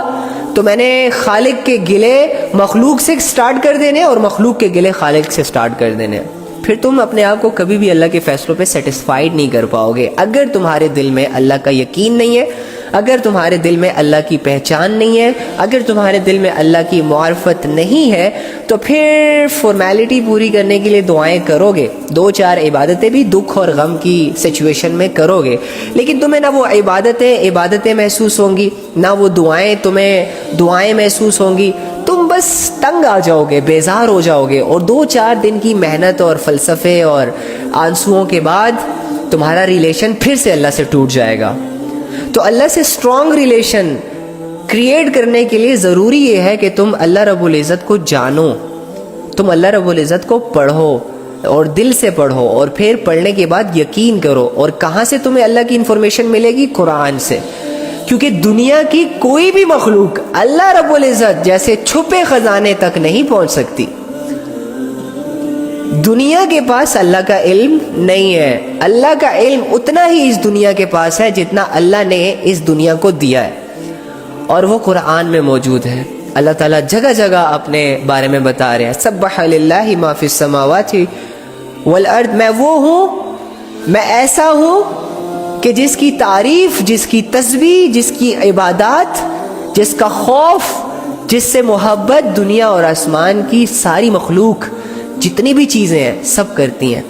S1: تو میں نے خالق کے گلے مخلوق سے سٹارٹ کر دینے اور مخلوق کے گلے خالق سے سٹارٹ کر دینے. پھر تم اپنے آپ کو کبھی بھی اللہ کے فیصلوں پہ سیٹسفائیڈ نہیں کر پاؤ گے. اگر تمہارے دل میں اللہ کا یقین نہیں ہے، اگر تمہارے دل میں اللہ کی پہچان نہیں ہے، اگر تمہارے دل میں اللہ کی معرفت نہیں ہے، تو پھر فارمیلٹی پوری کرنے کے لیے دعائیں کرو گے، 2-4 عبادتیں بھی دکھ اور غم کی سچویشن میں کرو گے، لیکن تمہیں نہ وہ عبادتیں محسوس ہوں گی، نہ وہ دعائیں محسوس ہوں گی. تم بس تنگ آ جاؤ گے، بیزار ہو جاؤ گے، اور 2-4 دن کی محنت اور فلسفے اور آنسوؤں کے بعد تمہارا ریلیشن پھر سے اللہ سے ٹوٹ جائے گا. تو اللہ سے اسٹرانگ ریلیشن کریٹ کرنے کے لیے ضروری یہ ہے کہ تم اللہ رب العزت کو جانو، تم اللہ رب العزت کو پڑھو اور دل سے پڑھو، اور پھر پڑھنے کے بعد یقین کرو. اور کہاں سے تمہیں اللہ کی انفارمیشن ملے گی؟ قرآن سے. کیونکہ دنیا کی کوئی بھی مخلوق اللہ رب العزت جیسے چھپے خزانے تک نہیں پہنچ سکتی. دنیا کے پاس اللہ کا علم نہیں ہے. اللہ کا علم اتنا ہی اس دنیا کے پاس ہے جتنا اللہ نے اس دنیا کو دیا ہے، اور وہ قرآن میں موجود ہے. اللہ تعالیٰ جگہ جگہ اپنے بارے میں بتا رہے ہیں، سبح للہ ما فی السماوات والارض. میں وہ ہوں، میں ایسا ہوں کہ جس کی تعریف، جس کی تسبیح، جس کی عبادات، جس کا خوف، جس سے محبت دنیا اور آسمان کی ساری مخلوق، جتنی بھی چیزیں ہیں، سب کرتی ہیں.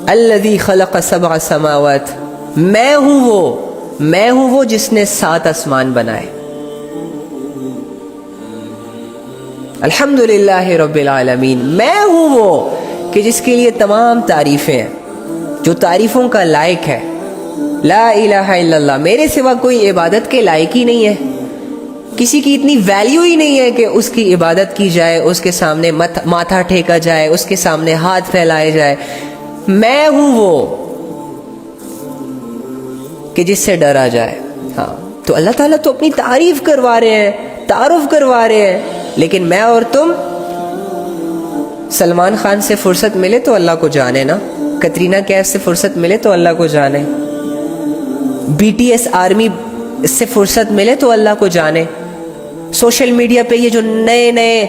S1: الذی خلق 7 سماوات. میں ہوں وہ جس نے 7 آسمان بنائے. الحمدللہ رب العالمین. میں ہوں وہ کہ جس کے لیے تمام تعریفیں ہیں، جو تعریفوں کا لائق ہے. لا الہ الا اللہ، میرے سوا کوئی عبادت کے لائق ہی نہیں ہے، کسی کی اتنی ویلیو ہی نہیں ہے کہ اس کی عبادت کی جائے، اس کے سامنے ماتھا ٹھیکا جائے، اس کے سامنے ہاتھ پھیلائے جائے۔ میں ہوں وہ کہ جس سے ڈرا جائے۔ ہاں تو اللہ تعالیٰ تو اپنی تعریف کروا رہے ہیں، تعارف کروا رہے ہیں، لیکن میں اور تم، سلمان خان سے فرصت ملے تو اللہ کو جانے نا، کترینہ کیف سے فرصت ملے تو اللہ کو جانے، بی ٹی ایس آرمی سے فرصت ملے تو اللہ کو جانے، سوشل میڈیا پہ یہ جو نئے نئے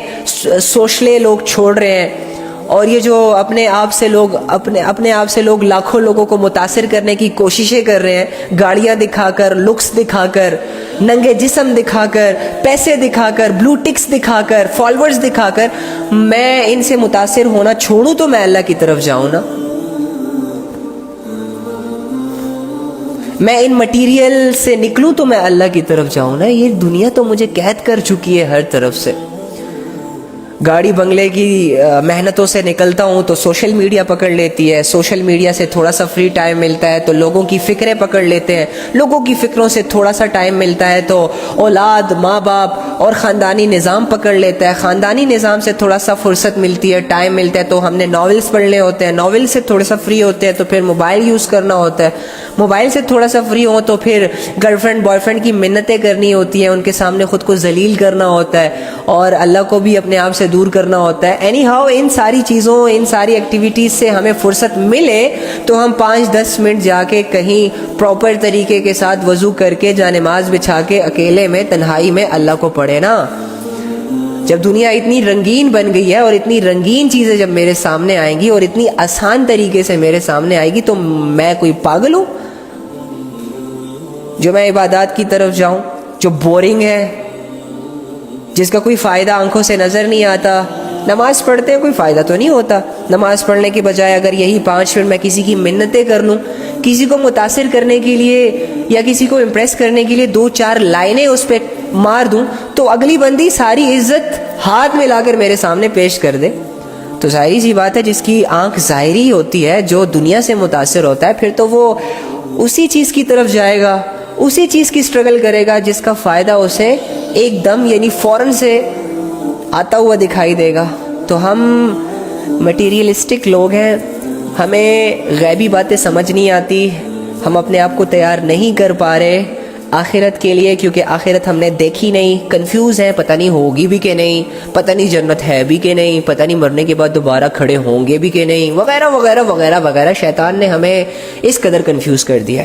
S1: سوشلے لوگ چھوڑ رہے ہیں، اور یہ جو اپنے آپ سے لوگ لاکھوں لوگوں کو متاثر کرنے کی کوششیں کر رہے ہیں، گاڑیاں دکھا کر، لکس دکھا کر، ننگے جسم دکھا کر، پیسے دکھا کر، بلو ٹکس دکھا کر، فالوورز دکھا کر، میں ان سے متاثر ہونا چھوڑوں تو میں اللہ کی طرف جاؤں نا؟ میں ان مٹیریل سے نکلوں تو میں اللہ کی طرف جاؤں نا؟ یہ دنیا تو مجھے قید کر چکی ہے ہر طرف سے۔ گاڑی بنگلے کی محنتوں سے نکلتا ہوں تو سوشل میڈیا پکڑ لیتی ہے، سوشل میڈیا سے تھوڑا سا فری ٹائم ملتا ہے تو لوگوں کی فکریں پکڑ لیتے ہیں، لوگوں کی فکروں سے تھوڑا سا ٹائم ملتا ہے تو اولاد، ماں باپ اور خاندانی نظام پکڑ لیتا ہے، خاندانی نظام سے تھوڑا سا فرصت ملتی ہے، ٹائم ملتا ہے تو ہم نے ناولز پڑھنے ہوتے ہیں، ناول سے تھوڑا سا فری ہوتے ہیں تو پھر موبائل یوز کرنا ہوتا ہے، موبائل سے تھوڑا سا فری ہو تو پھر گرل فرینڈ بوائے فرینڈ کی منتیں کرنی ہوتی ہیں، ان کے سامنے خود کو ذلیل کرنا ہوتا ہے اور اللہ کو بھی اپنے آپ سے دور کرنا ہوتا ہے۔ اینی ہاؤ ان ساری چیزوں، ان ساری ایکٹیویٹیز سے ہمیں فرصت ملے تو ہم 5-10 منٹ جا کے کہیں پراپر طریقے کے ساتھ وضو کر کے جا نماز بچھا کے اکیلے میں تنہائی میں اللہ کو پڑھے نا۔ جب دنیا اتنی رنگین بن گئی ہے اور اتنی رنگین چیزیں جب میرے سامنے آئیں گی اور اتنی آسان طریقے سے میرے سامنے آئے گی تو میں کوئی پاگل ہوں جو میں عبادات کی طرف جاؤں جو بورنگ ہے، جس کا کوئی فائدہ آنکھوں سے نظر نہیں آتا؟ نماز پڑھتے ہیں کوئی فائدہ تو نہیں ہوتا، نماز پڑھنے کے بجائے اگر یہی 5 منٹ میں کسی کی منتیں کر لوں، کسی کو متاثر کرنے کے لیے یا کسی کو امپریس کرنے کے لیے 2-4 لائنیں اس پہ مار دوں تو اگلی بندی ساری عزت ہاتھ میں لا کر میرے سامنے پیش کر دے، تو ظاہری سی بات ہے جس کی آنکھ ظاہری ہوتی ہے، جو دنیا سے متاثر ہوتا ہے، پھر تو وہ اسی چیز کی طرف جائے گا، اسی چیز کی سٹرگل کرے گا جس کا فائدہ اسے ایک دم یعنی فوراً سے آتا ہوا دکھائی دے گا۔ تو ہم مٹیریلسٹک لوگ ہیں، ہمیں غیبی باتیں سمجھ نہیں آتی، ہم اپنے آپ کو تیار نہیں کر پا رہے آخرت کے لیے، کیونکہ آخرت ہم نے دیکھی نہیں، کنفیوز ہیں، پتہ نہیں ہوگی بھی کہ نہیں، پتہ نہیں جنت ہے بھی کہ نہیں، پتہ نہیں مرنے کے بعد دوبارہ کھڑے ہوں گے بھی کہ نہیں، وغیرہ وغیرہ وغیرہ وغیرہ۔ شیطان نے ہمیں اس قدر کنفیوز کر دیا،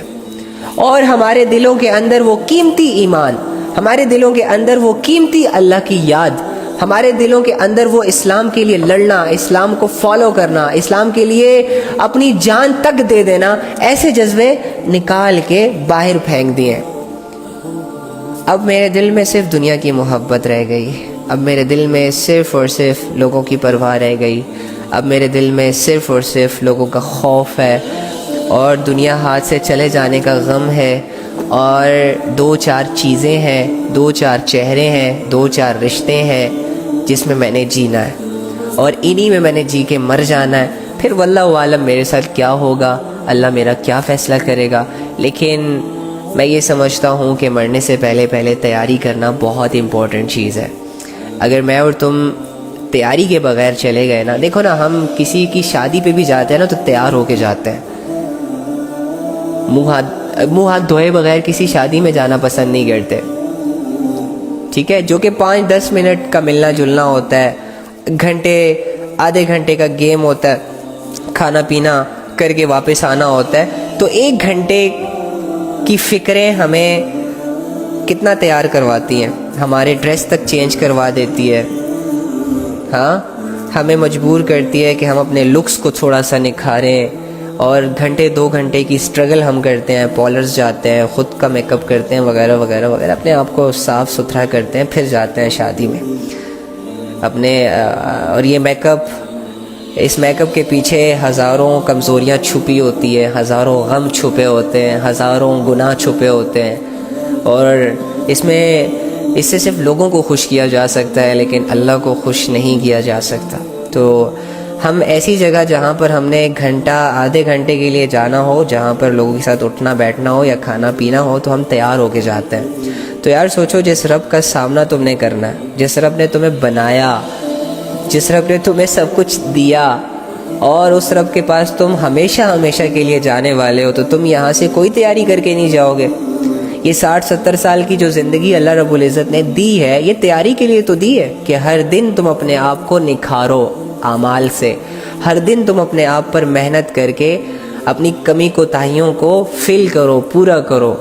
S1: اور ہمارے دلوں کے اندر وہ قیمتی ایمان، ہمارے دلوں کے اندر وہ قیمتی اللہ کی یاد، ہمارے دلوں کے اندر وہ اسلام کے لیے لڑنا، اسلام کو فالو کرنا، اسلام کے لیے اپنی جان تک دے دینا، ایسے جذبے نکال کے باہر پھینک دیے۔ اب میرے دل میں صرف دنیا کی محبت رہ گئی، اب میرے دل میں صرف اور صرف لوگوں کی پرواہ رہ گئی، اب میرے دل میں صرف اور صرف لوگوں کا خوف ہے اور دنیا ہاتھ سے چلے جانے کا غم ہے، اور 2-4 چیزیں ہیں، 2-4 چہرے ہیں، 2-4 رشتے ہیں جس میں نے جینا ہے، اور انہی میں نے جی کے مر جانا ہے۔ پھر واللہ عالم میرے ساتھ کیا ہوگا، اللہ میرا کیا فیصلہ کرے گا، لیکن میں یہ سمجھتا ہوں کہ مرنے سے پہلے تیاری کرنا بہت امپورٹنٹ چیز ہے۔ اگر میں اور تم تیاری کے بغیر چلے گئے نا، دیکھو نا، ہم کسی کی شادی پہ بھی جاتے ہیں نا تو تیار ہو کے جاتے ہیں، منہ ہاتھ دھوئے بغیر کسی شادی میں جانا پسند نہیں کرتے، ٹھیک ہے، جو کہ 5-10 منٹ کا ملنا جلنا ہوتا ہے، آدھے گھنٹے کا گیم ہوتا ہے، کھانا پینا کر کے واپس آنا ہوتا ہے، تو 1 گھنٹے کی فکریں ہمیں کتنا تیار کرواتی ہیں، ہمارے ڈریس تک چینج کروا دیتی ہے، ہاں، ہمیں مجبور کرتی ہے کہ ہم اپنے لکس کو تھوڑا سا نکھاریں، اور 2 گھنٹے کی سٹرگل ہم کرتے ہیں، پارلرز جاتے ہیں، خود کا میک اپ کرتے ہیں، وغیرہ وغیرہ وغیرہ، اپنے آپ کو صاف ستھرا کرتے ہیں، پھر جاتے ہیں شادی میں اور یہ اس میک اپ کے پیچھے ہزاروں کمزوریاں چھپی ہوتی ہیں، ہزاروں غم چھپے ہوتے ہیں، ہزاروں گناہ چھپے ہوتے ہیں، اور اس سے صرف لوگوں کو خوش کیا جا سکتا ہے لیکن اللہ کو خوش نہیں کیا جا سکتا۔ تو ہم ایسی جگہ جہاں پر ہم نے 1 گھنٹہ آدھے گھنٹے کے لیے جانا ہو، جہاں پر لوگوں کے ساتھ اٹھنا بیٹھنا ہو یا کھانا پینا ہو، تو ہم تیار ہو کے جاتے ہیں۔ تو یار سوچو، جس رب کا سامنا تم نے کرنا ہے، جس رب نے تمہیں بنایا، جس رب نے تمہیں سب کچھ دیا، اور اس رب کے پاس تم ہمیشہ ہمیشہ کے لیے جانے والے ہو، تو تم یہاں سے کوئی تیاری کر کے نہیں جاؤ گے۔ یہ 60-70 سال کی جو زندگی اللہ رب العزت نے دی ہے، یہ تیاری کے لیے تو دی ہے کہ ہر دن تم اپنے آپ کو نکھارو اعمال سے، ہر دن تم اپنے آپ پر محنت کر کے اپنی کمی کوتاہیوں کو فل کرو، پورا کرو۔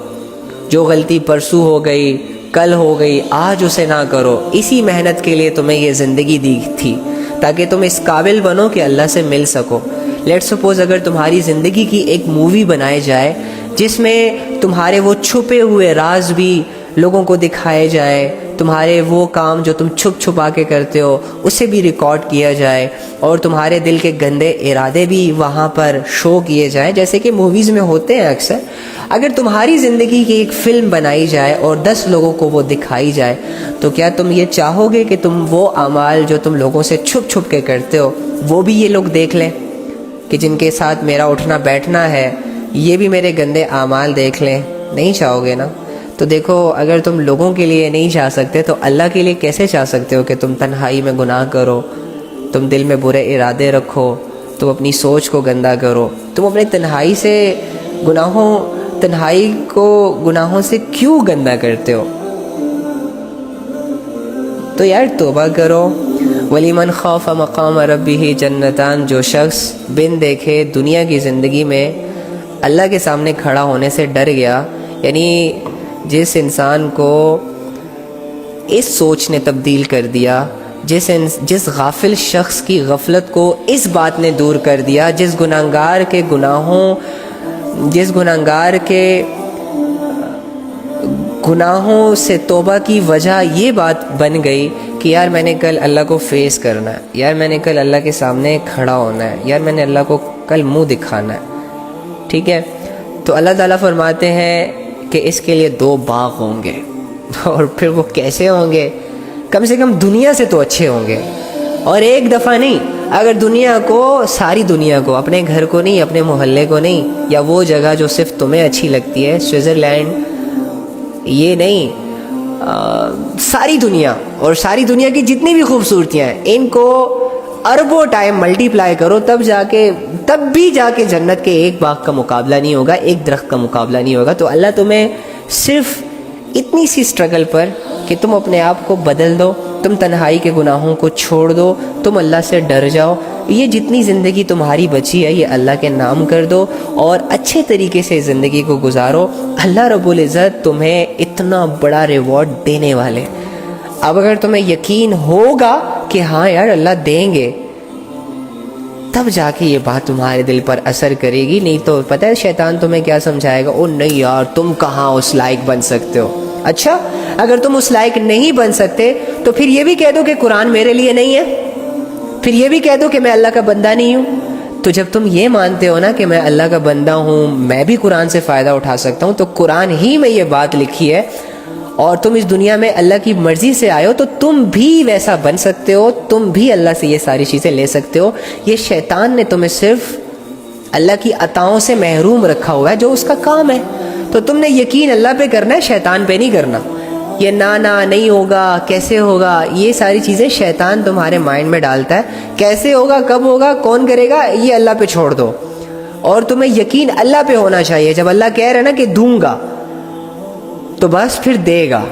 S1: جو غلطی پرسوں ہو گئی، کل ہو گئی، آج اسے نہ کرو۔ اسی محنت کے لیے تمہیں یہ زندگی دی تھی، تاکہ تم اس قابل بنو کہ اللہ سے مل سکو۔ لیٹ سپوز اگر تمہاری زندگی کی ایک مووی بنائی جائے جس میں تمہارے وہ چھپے ہوئے راز بھی لوگوں کو دکھائے جائے، تمہارے وہ کام جو تم چھپ چھپا کے کرتے ہو اسے بھی ریکارڈ کیا جائے، اور تمہارے دل کے گندے ارادے بھی وہاں پر شو کیے جائیں، جیسے کہ موویز میں ہوتے ہیں اکثر۔ اگر تمہاری زندگی کی ایک فلم بنائی جائے اور 10 لوگوں کو وہ دکھائی جائے، تو کیا تم یہ چاہو گے کہ تم وہ اعمال جو تم لوگوں سے چھپ چھپ کے کرتے ہو وہ بھی یہ لوگ دیکھ لیں، کہ جن کے ساتھ میرا اٹھنا بیٹھنا ہے یہ بھی میرے گندے اعمال دیکھ لیں؟ نہیں چاہو گے نا۔ تو دیکھو، اگر تم لوگوں کے لیے نہیں چاہ سکتے تو اللہ کے لیے کیسے چاہ سکتے ہو کہ تم تنہائی میں گناہ کرو، تم دل میں برے ارادے رکھو، تم اپنی سوچ کو گندا کرو، تم اپنے تنہائی کو گناہوں سے کیوں گندا کرتے ہو؟ تو یار توبہ کرو۔ وَلِمَنْ خَافَ مَقَامَ رَبِّهِ جَنَّتَانِ، جو شخص بن دیکھے دنیا کی زندگی میں اللہ کے سامنے کھڑا ہونے سے ڈر گیا، یعنی جس انسان کو اس سوچ نے تبدیل کر دیا، جس غافل شخص کی غفلت کو اس بات نے دور کر دیا، جس گناہگار کے گناہوں سے توبہ کی وجہ یہ بات بن گئی کہ یار میں نے کل اللہ کو فیس کرنا ہے، یار میں نے کل اللہ کے سامنے کھڑا ہونا ہے، یار میں نے اللہ کو کل منہ دکھانا ہے، ٹھیک ہے؟ تو اللہ تعالیٰ فرماتے ہیں کہ اس کے لیے 2 باغ ہوں گے، اور پھر وہ کیسے ہوں گے؟ کم سے کم دنیا سے تو اچھے ہوں گے، اور ایک دفعہ نہیں، اگر دنیا کو، ساری دنیا کو، اپنے گھر کو نہیں، اپنے محلے کو نہیں، یا وہ جگہ جو صرف تمہیں اچھی لگتی ہے، سوئٹزرلینڈ یہ نہیں، ساری دنیا، اور ساری دنیا کی جتنی بھی خوبصورتیاں ہیں، ان کو اربوں ٹائم ملٹی پلائی کرو، تب بھی جا کے جنت کے ایک باغ کا مقابلہ نہیں ہوگا، ایک درخت کا مقابلہ نہیں ہوگا۔ تو اللہ تمہیں صرف اتنی سی سٹرگل پر کہ تم اپنے آپ کو بدل دو، تم تنہائی کے گناہوں کو چھوڑ دو، تم اللہ سے ڈر جاؤ، یہ جتنی زندگی تمہاری بچی ہے یہ اللہ کے نام کر دو اور اچھے طریقے سے زندگی کو گزارو۔ اللہ رب العزت تمہیں اتنا بڑا ریوارڈ دینے والے۔ اب اگر تمہیں یقین ہوگا کہ ہاں یار اللہ دیں گے، تب جا کے یہ بات تمہارے دل پر اثر کرے گی، نہیں تو پتہ ہے شیطان تمہیں کیا سمجھائے گا؟ او نہیں یار تم کہاں اس لائق بن سکتے ہو۔ اچھا اگر تم اس لائق نہیں بن سکتے تو پھر یہ بھی کہہ دو کہ قرآن میرے لیے نہیں ہے، پھر یہ بھی کہہ دو کہ میں اللہ کا بندہ نہیں ہوں۔ تو جب تم یہ مانتے ہو نا کہ میں اللہ کا بندہ ہوں، میں بھی قرآن سے فائدہ اٹھا سکتا ہوں، تو قرآن ہی میں یہ بات لکھی ہے، اور تم اس دنیا میں اللہ کی مرضی سے آئے ہو تو تم بھی ویسا بن سکتے ہو، تم بھی اللہ سے یہ ساری چیزیں لے سکتے ہو۔ یہ شیطان نے تمہیں صرف اللہ کی عطاؤں سے محروم رکھا ہوا ہے جو اس کا کام ہے، تو تم نے یقین اللہ پہ کرنا ہے، شیطان پہ نہیں کرنا۔ یہ نہ نہیں ہوگا، کیسے ہوگا، یہ ساری چیزیں شیطان تمہارے مائنڈ میں ڈالتا ہے، کیسے ہوگا، کب ہوگا، کون کرے گا، یہ اللہ پہ چھوڑ دو، اور تمہیں یقین اللہ پہ ہونا چاہیے۔ جب اللہ کہہ رہا ہے نا کہ دوں گا تو بس پھر دے گا۔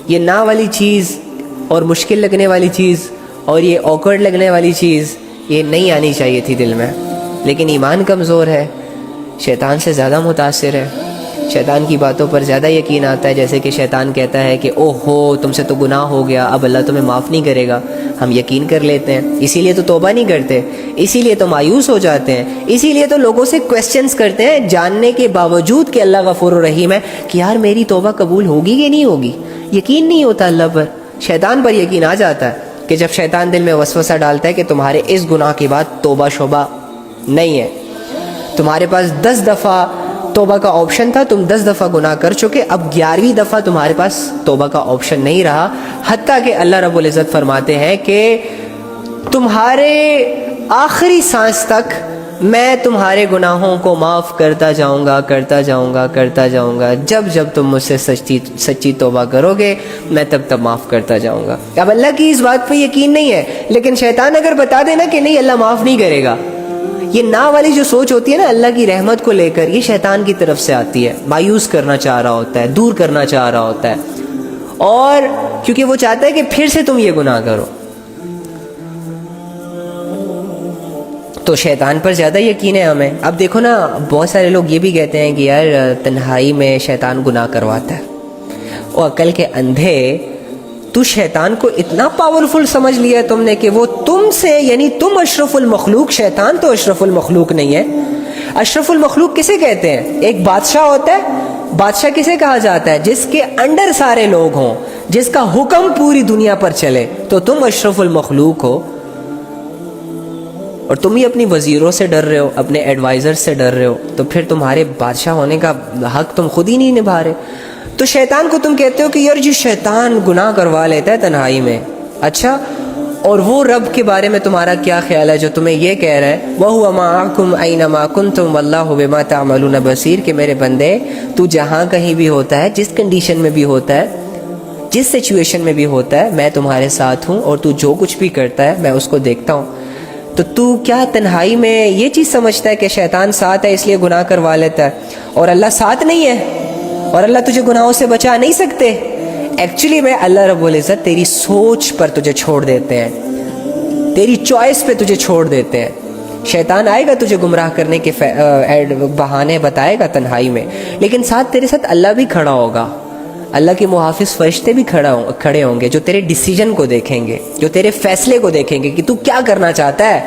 S1: یہ نہ والی چیز اور مشکل لگنے والی چیز اور یہ آکورڈ لگنے والی چیز یہ نہیں آنی چاہیے تھی دل میں، لیکن ایمان کمزور ہے، شیطان سے زیادہ متاثر ہے، شیطان کی باتوں پر زیادہ یقین آتا ہے۔ جیسے کہ شیطان کہتا ہے کہ اوہ ہو تم سے تو گناہ ہو گیا، اب اللہ تمہیں معاف نہیں کرے گا، ہم یقین کر لیتے ہیں، اسی لیے تو توبہ نہیں کرتے، اسی لیے تو مایوس ہو جاتے ہیں، اسی لیے تو لوگوں سے کویسچنز کرتے ہیں جاننے کے باوجود کہ اللہ غفور الرحیم ہے، کہ یار میری توبہ قبول ہوگی کہ نہیں ہوگی۔ یقین نہیں ہوتا اللہ پر، شیطان پر یقین آ جاتا ہے کہ جب شیطان دل میں وسوسہ ڈالتا ہے کہ تمہارے اس گناہ کے بعد توبہ شوبہ نہیں ہے، تمہارے پاس 10 دفعہ توبہ کا آپشن تھا، تم 10 دفعہ گناہ کر چکے، اب 11ویں دفعہ تمہارے پاس توبہ کا آپشن نہیں رہا، حتیٰ کہ اللہ رب العزت فرماتے ہیں کہ تمہارے آخری سانس تک میں تمہارے گناہوں کو معاف کرتا جاؤں گا کرتا جاؤں گا کرتا جاؤں گا. جب جب تم مجھ سے سچی توبہ کرو گے میں تب تب معاف کرتا جاؤں گا. اب اللہ کی اس بات پہ یقین نہیں ہے, لیکن شیطان اگر بتا دے نا کہ نہیں اللہ معاف نہیں کرے گا, یہ نا والی جو سوچ ہوتی ہے نا اللہ کی رحمت کو لے کر, یہ شیطان کی طرف سے آتی ہے. مایوس کرنا چاہ رہا ہوتا ہے, دور کرنا چاہ رہا ہوتا ہے, اور کیونکہ وہ چاہتا ہے کہ پھر سے تم یہ گناہ کرو. تو شیطان پر زیادہ یقین ہے ہمیں. اب دیکھو نا, بہت سارے لوگ یہ بھی کہتے ہیں کہ یار تنہائی میں شیطان گناہ کرواتا ہے. اور عقل کے اندھے, تو شیطان کو اتنا پاورفل سمجھ لیا تم نے کہ وہ تم سے, یعنی تم اشرف المخلوق, شیطان تو اشرف المخلوق نہیں ہے. اشرف المخلوق کسے کہتے ہیں؟ ایک بادشاہ ہوتا ہے. بادشاہ کسے کہا جاتا ہے؟ جس کے انڈر سارے لوگ ہوں, جس کا حکم پوری دنیا پر چلے. تو تم اشرف المخلوق ہو, اور تم ہی اپنی وزیروں سے ڈر رہے ہو, اپنے ایڈوائزر سے ڈر رہے ہو, تو پھر تمہارے بادشاہ ہونے کا حق تم خود ہی نہیں نبھا رہے. تو شیطان کو تم کہتے ہو کہ یار جو شیطان گناہ کروا لیتا ہے تنہائی میں, اچھا اور وہ رب کے بارے میں تمہارا کیا خیال ہے جو تمہیں یہ کہہ رہا ہے وَهُوَ مَعَكُمْ أَيْنَمَا كُنْتُمْ وَاللَّهُ بِمَا تَعْمَلُونَ بَصِيرٌ, کہ میرے بندے تو جہاں کہیں بھی ہوتا ہے, جس کنڈیشن میں بھی ہوتا ہے, جس سچویشن میں بھی ہوتا ہے, میں تمہارے ساتھ ہوں, اور تو جو کچھ بھی کرتا ہے میں اس کو دیکھتا ہوں. تو کیا تنہائی میں یہ چیز سمجھتا ہے کہ شیطان ساتھ ہے اس لیے گناہ کروا لیتا ہے, اور اللہ ساتھ نہیں ہے, اور اللہ تجھے گناہوں سے بچا نہیں سکتے؟ ایکچولی میں اللہ رب العزت تیری سوچ پر تجھے چھوڑ دیتے ہیں, تیری چوائس پہ تجھے چھوڑ دیتے ہیں. شیطان آئے گا تجھے گمراہ کرنے کے بہانے بتائے گا تنہائی میں, لیکن ساتھ تیرے ساتھ اللہ بھی کھڑا ہوگا. اللہ کے محافظ فرشتے بھی کھڑے ہوں گے جو تیرے ڈیسیجن کو دیکھیں گے, جو تیرے فیصلے کو دیکھیں گے کہ تو کیا کرنا چاہتا ہے,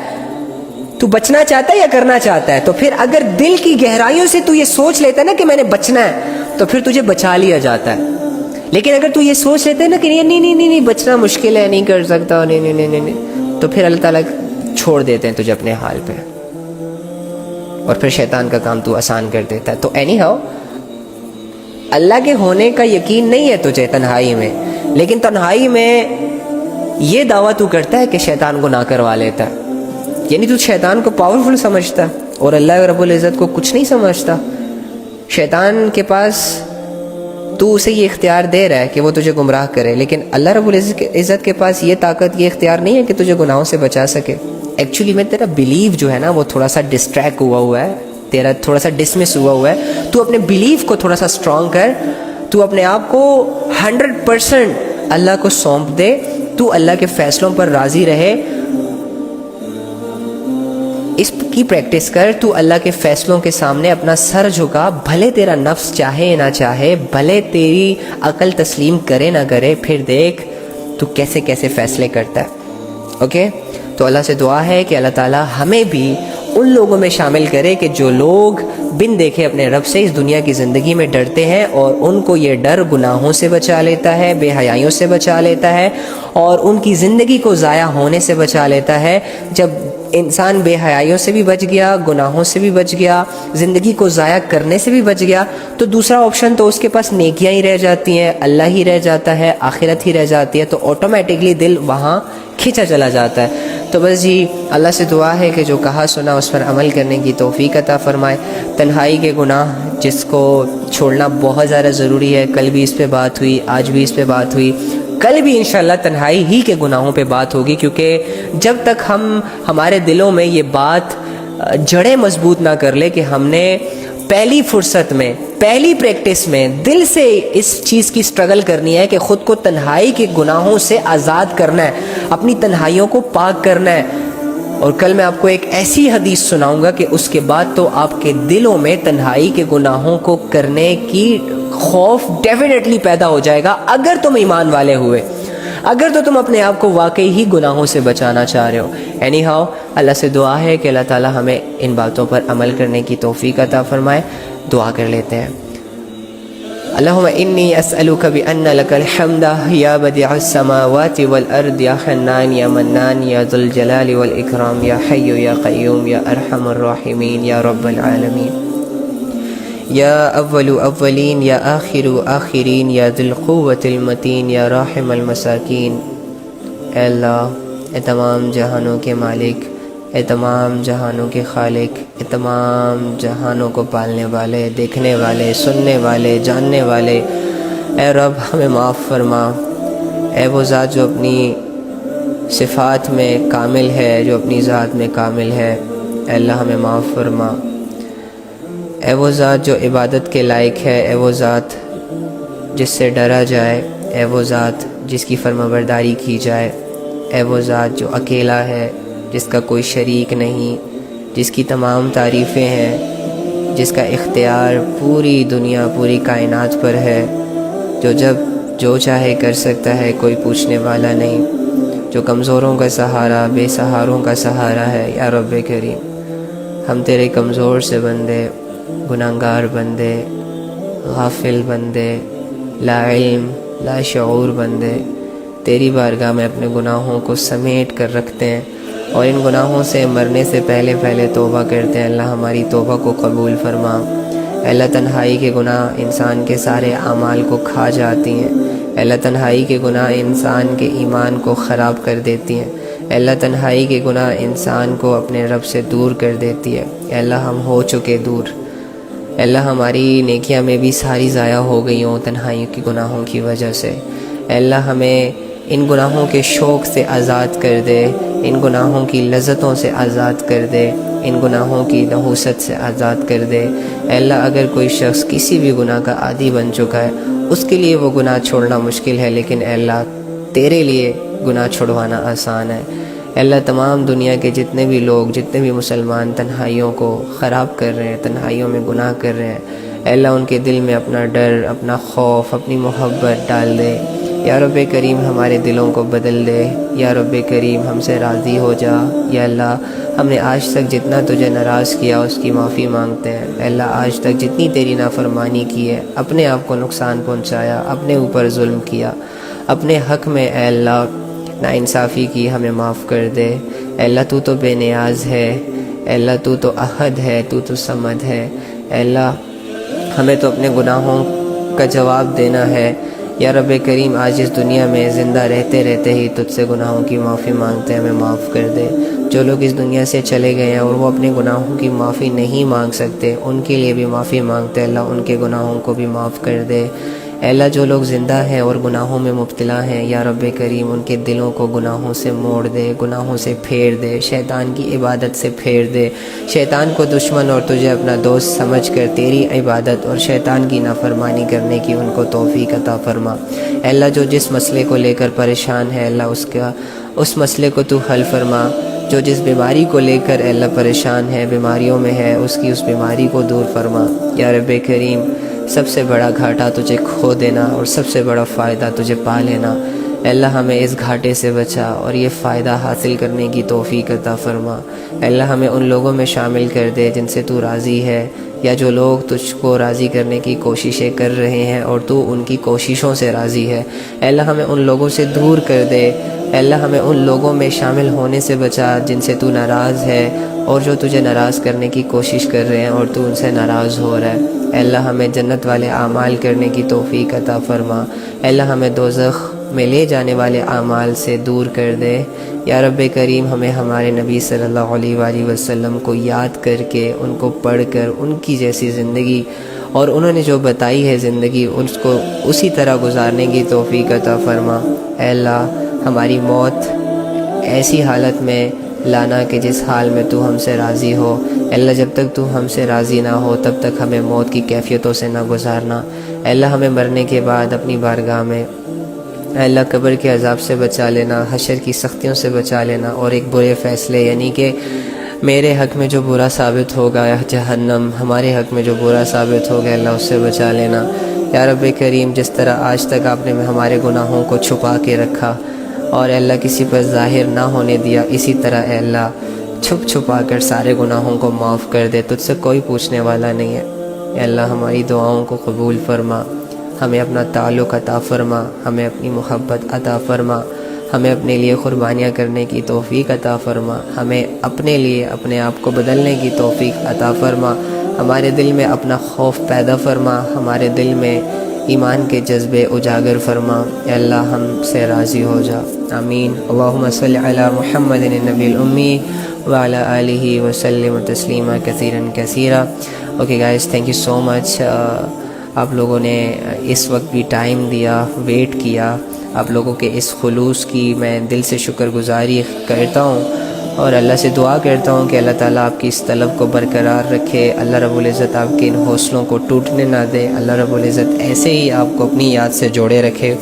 S1: تو بچنا چاہتا ہے یا کرنا چاہتا ہے. تو پھر اگر دل کی گہرائیوں سے تو یہ سوچ لیتا ہے نا کہ میں نے بچنا ہے, تو پھر تجھے بچا لیا جاتا ہے. لیکن اگر تو یہ سوچ لیتا ہے نا کہ نہیں بچنا مشکل ہے, نہیں کر سکتا, نہیں, تو پھر اللہ تعالیٰ چھوڑ دیتے ہیں تجھے اپنے حال پہ, اور پھر شیطان کا کام تو آسان کر دیتا ہے. تو اینی ہاؤ اللہ کے ہونے کا یقین نہیں ہے تجھے تنہائی میں, لیکن تنہائی میں یہ دعویٰ تو کرتا ہے کہ شیطان کو نہ کروا لیتا ہے, یعنی تو شیطان کو پاورفل سمجھتا ہے, اور اللہ رب العزت کو کچھ نہیں سمجھتا. شیطان کے پاس تو اسے یہ اختیار دے رہا ہے کہ وہ تجھے گمراہ کرے, لیکن اللہ رب العزت کے پاس یہ طاقت, یہ اختیار نہیں ہے کہ تجھے گناہوں سے بچا سکے. ایکچولی میں تیرا بلیو جو ہے نا وہ تھوڑا سا ڈسٹریکٹ ہوا ہے, تیرا تھوڑا سا ڈسمس ہوا ہے. تو اپنے بلیف کو تھوڑا سا اسٹرانگ کر, تو اپنے آپ کو 100% اللہ کو سونپ دے, تو اللہ کے فیصلوں پر راضی رہے, اس کی پریکٹس کر. تو اللہ کے فیصلوں کے سامنے اپنا سر جھکا, بھلے تیرا نفس چاہے نہ چاہے, بھلے تیری عقل تسلیم کرے نہ کرے, پھر دیکھ تو کیسے کیسے فیصلے کرتا ہے. اوکے, تو اللہ سے دعا ہے کہ اللہ تعالیٰ ہمیں بھی ان لوگوں میں شامل کرے کہ جو لوگ بن دیکھے اپنے رب سے اس دنیا کی زندگی میں ڈرتے ہیں, اور ان کو یہ ڈر گناہوں سے بچا لیتا ہے, بے حیائیوں سے بچا لیتا ہے, اور ان کی زندگی کو ضائع ہونے سے بچا لیتا ہے. جب انسان بے حیائیوں سے بھی بچ گیا, گناہوں سے بھی بچ گیا, زندگی کو ضائع کرنے سے بھی بچ گیا, تو دوسرا آپشن تو اس کے پاس نیکیاں ہی رہ جاتی ہیں, اللہ ہی رہ جاتا ہے, آخرت ہی رہ جاتی ہے. تو آٹومیٹکلی دل وہاں کھینچا چلا جاتا ہے. تو بس جی اللہ سے دعا ہے کہ جو کہا سنا اس پر عمل کرنے کی توفیق عطا فرمائے. تنہائی کے گناہ جس کو چھوڑنا بہت زیادہ ضروری ہے, کل بھی اس پہ بات ہوئی, آج بھی اس پہ بات ہوئی, کل بھی انشاءاللہ تنہائی ہی کے گناہوں پہ بات ہوگی, کیونکہ جب تک ہمارے دلوں میں یہ بات جڑیں مضبوط نہ کر لے کہ ہم نے پہلی فرصت میں, پہلی پریکٹس میں دل سے اس چیز کی سٹرگل کرنی ہے کہ خود کو تنہائی کے گناہوں سے آزاد کرنا ہے, اپنی تنہائیوں کو پاک کرنا ہے. اور کل میں آپ کو ایک ایسی حدیث سناؤں گا کہ اس کے بعد تو آپ کے دلوں میں تنہائی کے گناہوں کو کرنے کی خوف ڈیفینیٹلی پیدا ہو جائے گا, اگر تم ایمان والے ہوئے, اگر تو تم اپنے آپ کو واقعی ہی گناہوں سے بچانا چاہ رہے ہو. اینی ہاؤ اللہ سے دعا ہے کہ اللہ تعالی ہمیں ان باتوں پر عمل کرنے کی توفیق عطا فرمائے. دعا کر لیتے ہیں. اللہم انی اسألک بأن لک الحمد یا بدیع السماوات والارض یا حنان یا منان یا ذو الجلال والاکرام یا حی یا قیوم یا ارحم الراحمین یا رب العالمین یا اول اولین یا آخر آخرین یا ذی القوة المتین یا راحم المساکین. اے اللہ, اے تمام جہانوں کے مالک, اے تمام جہانوں کے خالق، اے تمام جہانوں کو پالنے والے، دیکھنے والے، سننے والے، جاننے والے، اے رب ہمیں معاف فرما۔ اے وہ ذات جو اپنی صفات میں کامل ہے، جو اپنی ذات میں کامل ہے، اے اللہ ہمیں معاف فرما۔ اے وہ ذات جو عبادت کے لائق ہے، اے وہ ذات جس سے ڈرا جائے، اے وہ ذات جس کی فرمانبرداری کی جائے، اے وہ ذات جو اکیلا ہے، جس کا کوئی شریک نہیں، جس کی تمام تعریفیں ہیں، جس کا اختیار پوری دنیا، پوری کائنات پر ہے، جو جب جو چاہے کر سکتا ہے، کوئی پوچھنے والا نہیں، جو کمزوروں کا سہارا، بے سہاروں کا سہارا ہے۔ یا رب کریم، ہم تیرے کمزور سے بندے، گناہگار بندے، غافل بندے، لا علم لا شعور بندے تیری بارگاہ میں اپنے گناہوں کو سمیٹ کر رکھتے ہیں، اور ان گناہوں سے مرنے سے پہلے توبہ کرتے ہیں۔ اللہ ہماری توبہ کو قبول فرما۔ اللہ تنہائی کے گناہ انسان کے سارے اعمال کو کھا جاتی ہیں۔ اللہ تنہائی کے گناہ انسان کے ایمان کو خراب کر دیتی ہیں۔ اللہ تنہائی کے گناہ انسان کو اپنے رب سے دور کر دیتی ہے۔ اللہ ہم ہو چکے دور، اللہ ہماری نیکیاں میں بھی ساری ضائع ہو گئی ہوں تنہائی کے گناہوں کی وجہ سے۔ اللہ ہمیں ان گناہوں کے شوق سے آزاد کر دے، ان گناہوں کی لذتوں سے آزاد کر دے، ان گناہوں کی نحوست سے آزاد کر دے۔ اللہ اگر کوئی شخص کسی بھی گناہ کا عادی بن چکا ہے، اس کے لیے وہ گناہ چھوڑنا مشکل ہے، لیکن اللہ تیرے لیے گناہ چھڑوانا آسان ہے۔ اللہ تمام دنیا کے جتنے بھی لوگ، جتنے بھی مسلمان تنہائیوں کو خراب کر رہے ہیں، تنہائیوں میں گناہ کر رہے ہیں، اللہ ان کے دل میں اپنا ڈر، اپنا خوف، اپنی محبت ڈال دے۔ یا رب کریم ہمارے دلوں کو بدل دے۔ یا رب کریم ہم سے راضی ہو جا۔ یا اللہ ہم نے آج تک جتنا تجھے ناراض کیا اس کی معافی مانگتے ہیں۔ اے اللہ آج تک جتنی تیری نافرمانی کی ہے، اپنے آپ کو نقصان پہنچایا، اپنے اوپر ظلم کیا، اپنے حق میں اے اللہ ناانصافی کی، ہمیں معاف کر دے۔ اے اللہ تو بے نیاز ہے، اے اللہ تو احد ہے، تو صمد ہے۔ اے اللہ ہمیں تو اپنے گناہوں کا جواب دینا ہے۔ یا رب کریم آج اس دنیا میں زندہ رہتے رہتے ہی تجھ سے گناہوں کی معافی مانگتے ہیں، ہمیں معاف کر دے۔ جو لوگ اس دنیا سے چلے گئے ہیں اور وہ اپنے گناہوں کی معافی نہیں مانگ سکتے، ان کے لیے بھی معافی مانگتے ہیں، اللہ ان کے گناہوں کو بھی معاف کر دے۔ اے اللہ جو لوگ زندہ ہیں اور گناہوں میں مبتلا ہیں، یا رب کریم ان کے دلوں کو گناہوں سے موڑ دے، گناہوں سے پھیر دے، شیطان کی عبادت سے پھیر دے، شیطان کو دشمن اور تجھے اپنا دوست سمجھ کر تیری عبادت اور شیطان کی نافرمانی کرنے کی ان کو توفیق عطا فرما۔ اے اللہ جو جس مسئلے کو لے کر پریشان ہے، اللہ اس مسئلے کو تو حل فرما۔ جو جس بیماری کو لے کر اے اللہ پریشان ہے، بیماریوں میں ہے، اس بیماری کو دور فرما۔ یا رب کریم سب سے بڑا گھاٹا تجھے کھو دینا اور سب سے بڑا فائدہ تجھے پا لینا۔ اے اللہ ہمیں اس گھاٹے سے بچا اور یہ فائدہ حاصل کرنے کی توفیق عطا فرما۔ اے اللہ ہمیں ان لوگوں میں شامل کر دے جن سے تو راضی ہے، یا جو لوگ تجھ کو راضی کرنے کی کوششیں کر رہے ہیں اور تو ان کی کوششوں سے راضی ہے۔ اے اللہ ہمیں ان لوگوں سے دور کر دے۔ اے اللہ ہمیں ان لوگوں میں شامل ہونے سے بچا جن سے تو ناراض ہے اور جو تجھے ناراض کرنے کی کوشش کر رہے ہیں اور تو ان سے ناراض ہو رہا ہے۔ اے اللہ ہمیں جنت والے اعمال کرنے کی توفیق عطا فرما۔ اے اللہ ہمیں دوزخ میں لے جانے والے اعمال سے دور کر دے۔ یا رب کریم ہمیں ہمارے نبی صلی اللہ علیہ وآلہ وسلم کو یاد کر کے، ان کو پڑھ کر، ان کی جیسی زندگی اور انہوں نے جو بتائی ہے زندگی، اس کو اسی طرح گزارنے کی توفیق عطا فرما۔ اے اللہ ہماری موت ایسی حالت میں لانا کہ جس حال میں تو ہم سے راضی ہو۔ اے اللہ جب تک تو ہم سے راضی نہ ہو تب تک ہمیں موت کی کیفیتوں سے نہ گزارنا۔ اے اللہ ہمیں مرنے کے بعد اپنی بارگاہ میں اے اللہ قبر کے عذاب سے بچا لینا، حشر کی سختیوں سے بچا لینا، اور ایک برے فیصلے یعنی کہ میرے حق میں جو برا ثابت ہوگا جہنم، ہمارے حق میں جو برا ثابت ہوگا اللہ اس سے بچا لینا۔ یا رب کریم جس طرح آج تک آپ نے ہمارے گناہوں کو چھپا کے رکھا اور اے اللہ کسی پر ظاہر نہ ہونے دیا، اسی طرح اے اللہ چھپا کر سارے گناہوں کو معاف کر دے، تجھ سے کوئی پوچھنے والا نہیں ہے۔ اے اللہ ہماری دعاؤں کو قبول فرما، ہمیں اپنا تعلق عطا فرما، ہمیں اپنی محبت عطا فرما، ہمیں اپنے لیے قربانیاں کرنے کی توفیق عطا فرما، ہمیں اپنے لیے اپنے آپ کو بدلنے کی توفیق عطا فرما، ہمارے دل میں اپنا خوف پیدا فرما، ہمارے دل میں ایمان کے جذبے اجاگر فرما، اے اللہ ہم سے راضی ہو جا، آمین۔ اللہم صلی علی محمد النبی الامی وعلی آلہ وسلم تسلیما کثیرا کثیرا۔ Okay guys, thank you so much, آپ لوگوں نے اس وقت بھی ٹائم دیا، ویٹ کیا، آپ لوگوں کے اس خلوص کی میں دل سے شکر گزاری کرتا ہوں، اور اللہ سے دعا کرتا ہوں کہ اللہ تعالیٰ آپ کی اس طلب کو برقرار رکھے، اللہ رب العزت آپ کے ان حوصلوں کو ٹوٹنے نہ دے، اللہ رب العزت ایسے ہی آپ کو اپنی یاد سے جوڑے رکھے۔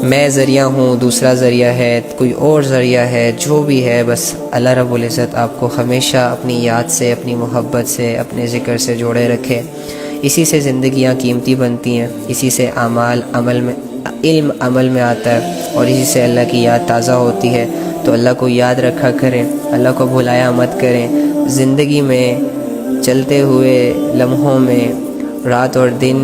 S1: میں ذریعہ ہوں، دوسرا ذریعہ ہے، کوئی اور ذریعہ ہے، جو بھی ہے، بس اللہ رب العزت آپ کو ہمیشہ اپنی یاد سے، اپنی محبت سے، اپنے ذکر سے جوڑے رکھے۔ اسی سے زندگیاں قیمتی بنتی ہیں، اسی سے علم عمل میں آتا ہے، اور اسی سے اللہ کی یاد تازہ ہوتی ہے۔ تو اللہ کو یاد رکھا کریں، اللہ کو بھلایا مت کریں۔ زندگی میں چلتے ہوئے لمحوں میں، رات اور دن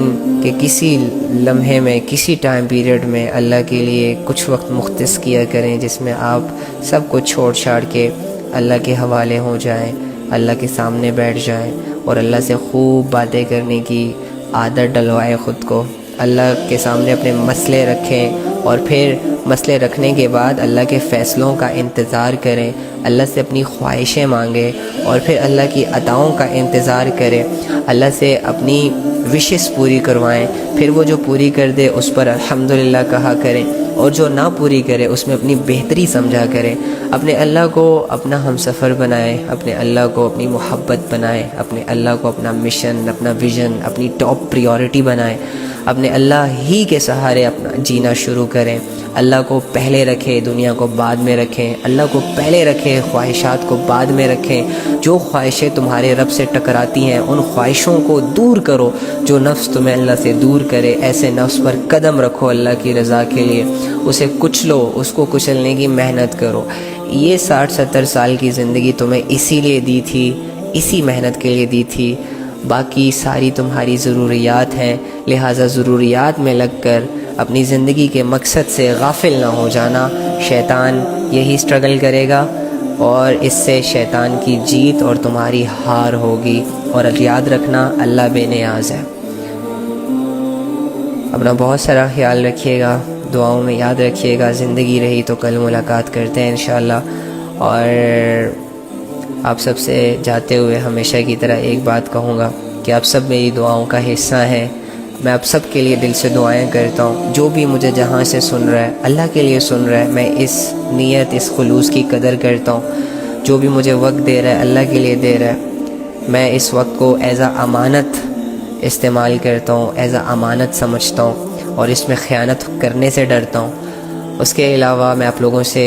S1: کے کسی لمحے میں، کسی ٹائم پیریڈ میں اللہ کے لیے کچھ وقت مختص کیا کریں، جس میں آپ سب کچھ چھوڑ چھاڑ کے اللہ کے حوالے ہو جائیں، اللہ کے سامنے بیٹھ جائیں، اور اللہ سے خوب باتیں کرنے کی عادت ڈلوائیں خود کو۔ اللہ کے سامنے اپنے مسئلے رکھیں، اور پھر مسئلے رکھنے کے بعد اللہ کے فیصلوں کا انتظار کریں، اللہ سے اپنی خواہشیں مانگیں، اور پھر اللہ کی عطاؤں کا انتظار کریں، اللہ سے اپنی وشز پوری کروائیں، پھر وہ جو پوری کر دے اس پر الحمدللہ کہا کریں، اور جو نہ پوری کرے اس میں اپنی بہتری سمجھا کریں۔ اپنے اللہ کو اپنا ہم سفر بنائیں، اپنے اللہ کو اپنی محبت بنائیں، اپنے اللہ کو اپنا مشن، اپنا ویژن، اپنی ٹاپ پریورٹی بنائیں، اپنے اللہ ہی کے سہارے اپنا جینا شروع کریں۔ اللہ کو پہلے رکھیں، دنیا کو بعد میں رکھیں، اللہ کو پہلے رکھیں، خواہشات کو بعد میں رکھیں۔ جو خواہشیں تمہارے رب سے ٹکراتی ہیں ان خواہشوں کو دور کرو، جو نفس تمہیں اللہ سے دور کرے ایسے نفس پر قدم رکھو اللہ کی رضا کے لیے، اسے کچلو، اس کو کچلنے کی محنت کرو۔ یہ 60-70 سال کی زندگی تمہیں اسی لیے دی تھی، اسی محنت کے لیے دی تھی، باقی ساری تمہاری ضروریات ہیں، لہٰذا ضروریات میں لگ کر اپنی زندگی کے مقصد سے غافل نہ ہو جانا۔ شیطان یہی سٹرگل کرے گا، اور اس سے شیطان کی جیت اور تمہاری ہار ہوگی، اور یاد رکھنا اللہ بے نیاز ہے۔ اپنا بہت سارا خیال رکھیے گا، دعاؤں میں یاد رکھیے گا، زندگی رہی تو کل ملاقات کرتے ہیں انشاءاللہ۔ اور آپ سب سے جاتے ہوئے ہمیشہ کی طرح ایک بات کہوں گا کہ آپ سب میری دعاؤں کا حصہ ہیں، میں آپ سب کے لیے دل سے دعائیں کرتا ہوں۔ جو بھی مجھے جہاں سے سن رہا ہے اللہ کے لیے سن رہا ہے، میں اس نیت، اس خلوص کی قدر کرتا ہوں۔ جو بھی مجھے وقت دے رہا ہے اللہ کے لیے دے رہا ہے، میں اس وقت کو ایز اے امانت استعمال کرتا ہوں، ایز اے امانت سمجھتا ہوں، اور اس میں خیانت کرنے سے ڈرتا ہوں۔ اس کے علاوہ میں آپ لوگوں سے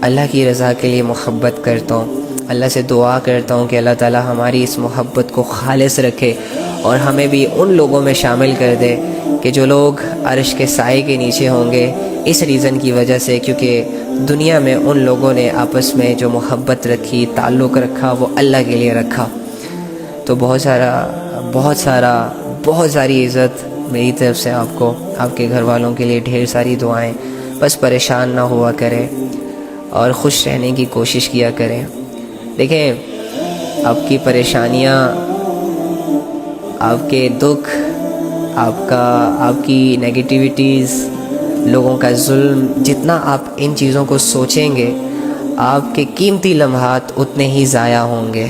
S1: اللہ کی رضا کے لیے محبت کرتا ہوں، اللہ سے دعا کرتا ہوں کہ اللہ تعالیٰ ہماری اس محبت کو خالص رکھے، اور ہمیں بھی ان لوگوں میں شامل کر دے کہ جو لوگ عرش کے سائے کے نیچے ہوں گے، اس ریزن کی وجہ سے کیونکہ دنیا میں ان لوگوں نے آپس میں جو محبت رکھی، تعلق رکھا، وہ اللہ کے لیے رکھا۔ تو بہت ساری عزت میری طرف سے آپ کو، آپ کے گھر والوں کے لیے ڈھیر ساری دعائیں۔ بس پریشان نہ ہوا کریں اور خوش رہنے کی کوشش کیا کریں۔ دیکھیں، آپ کی پریشانیاں، آپ کے دکھ، آپ کی نیگیٹیویٹیز، لوگوں کا ظلم، جتنا آپ ان چیزوں کو سوچیں گے آپ کے قیمتی لمحات اتنے ہی ضائع ہوں گے۔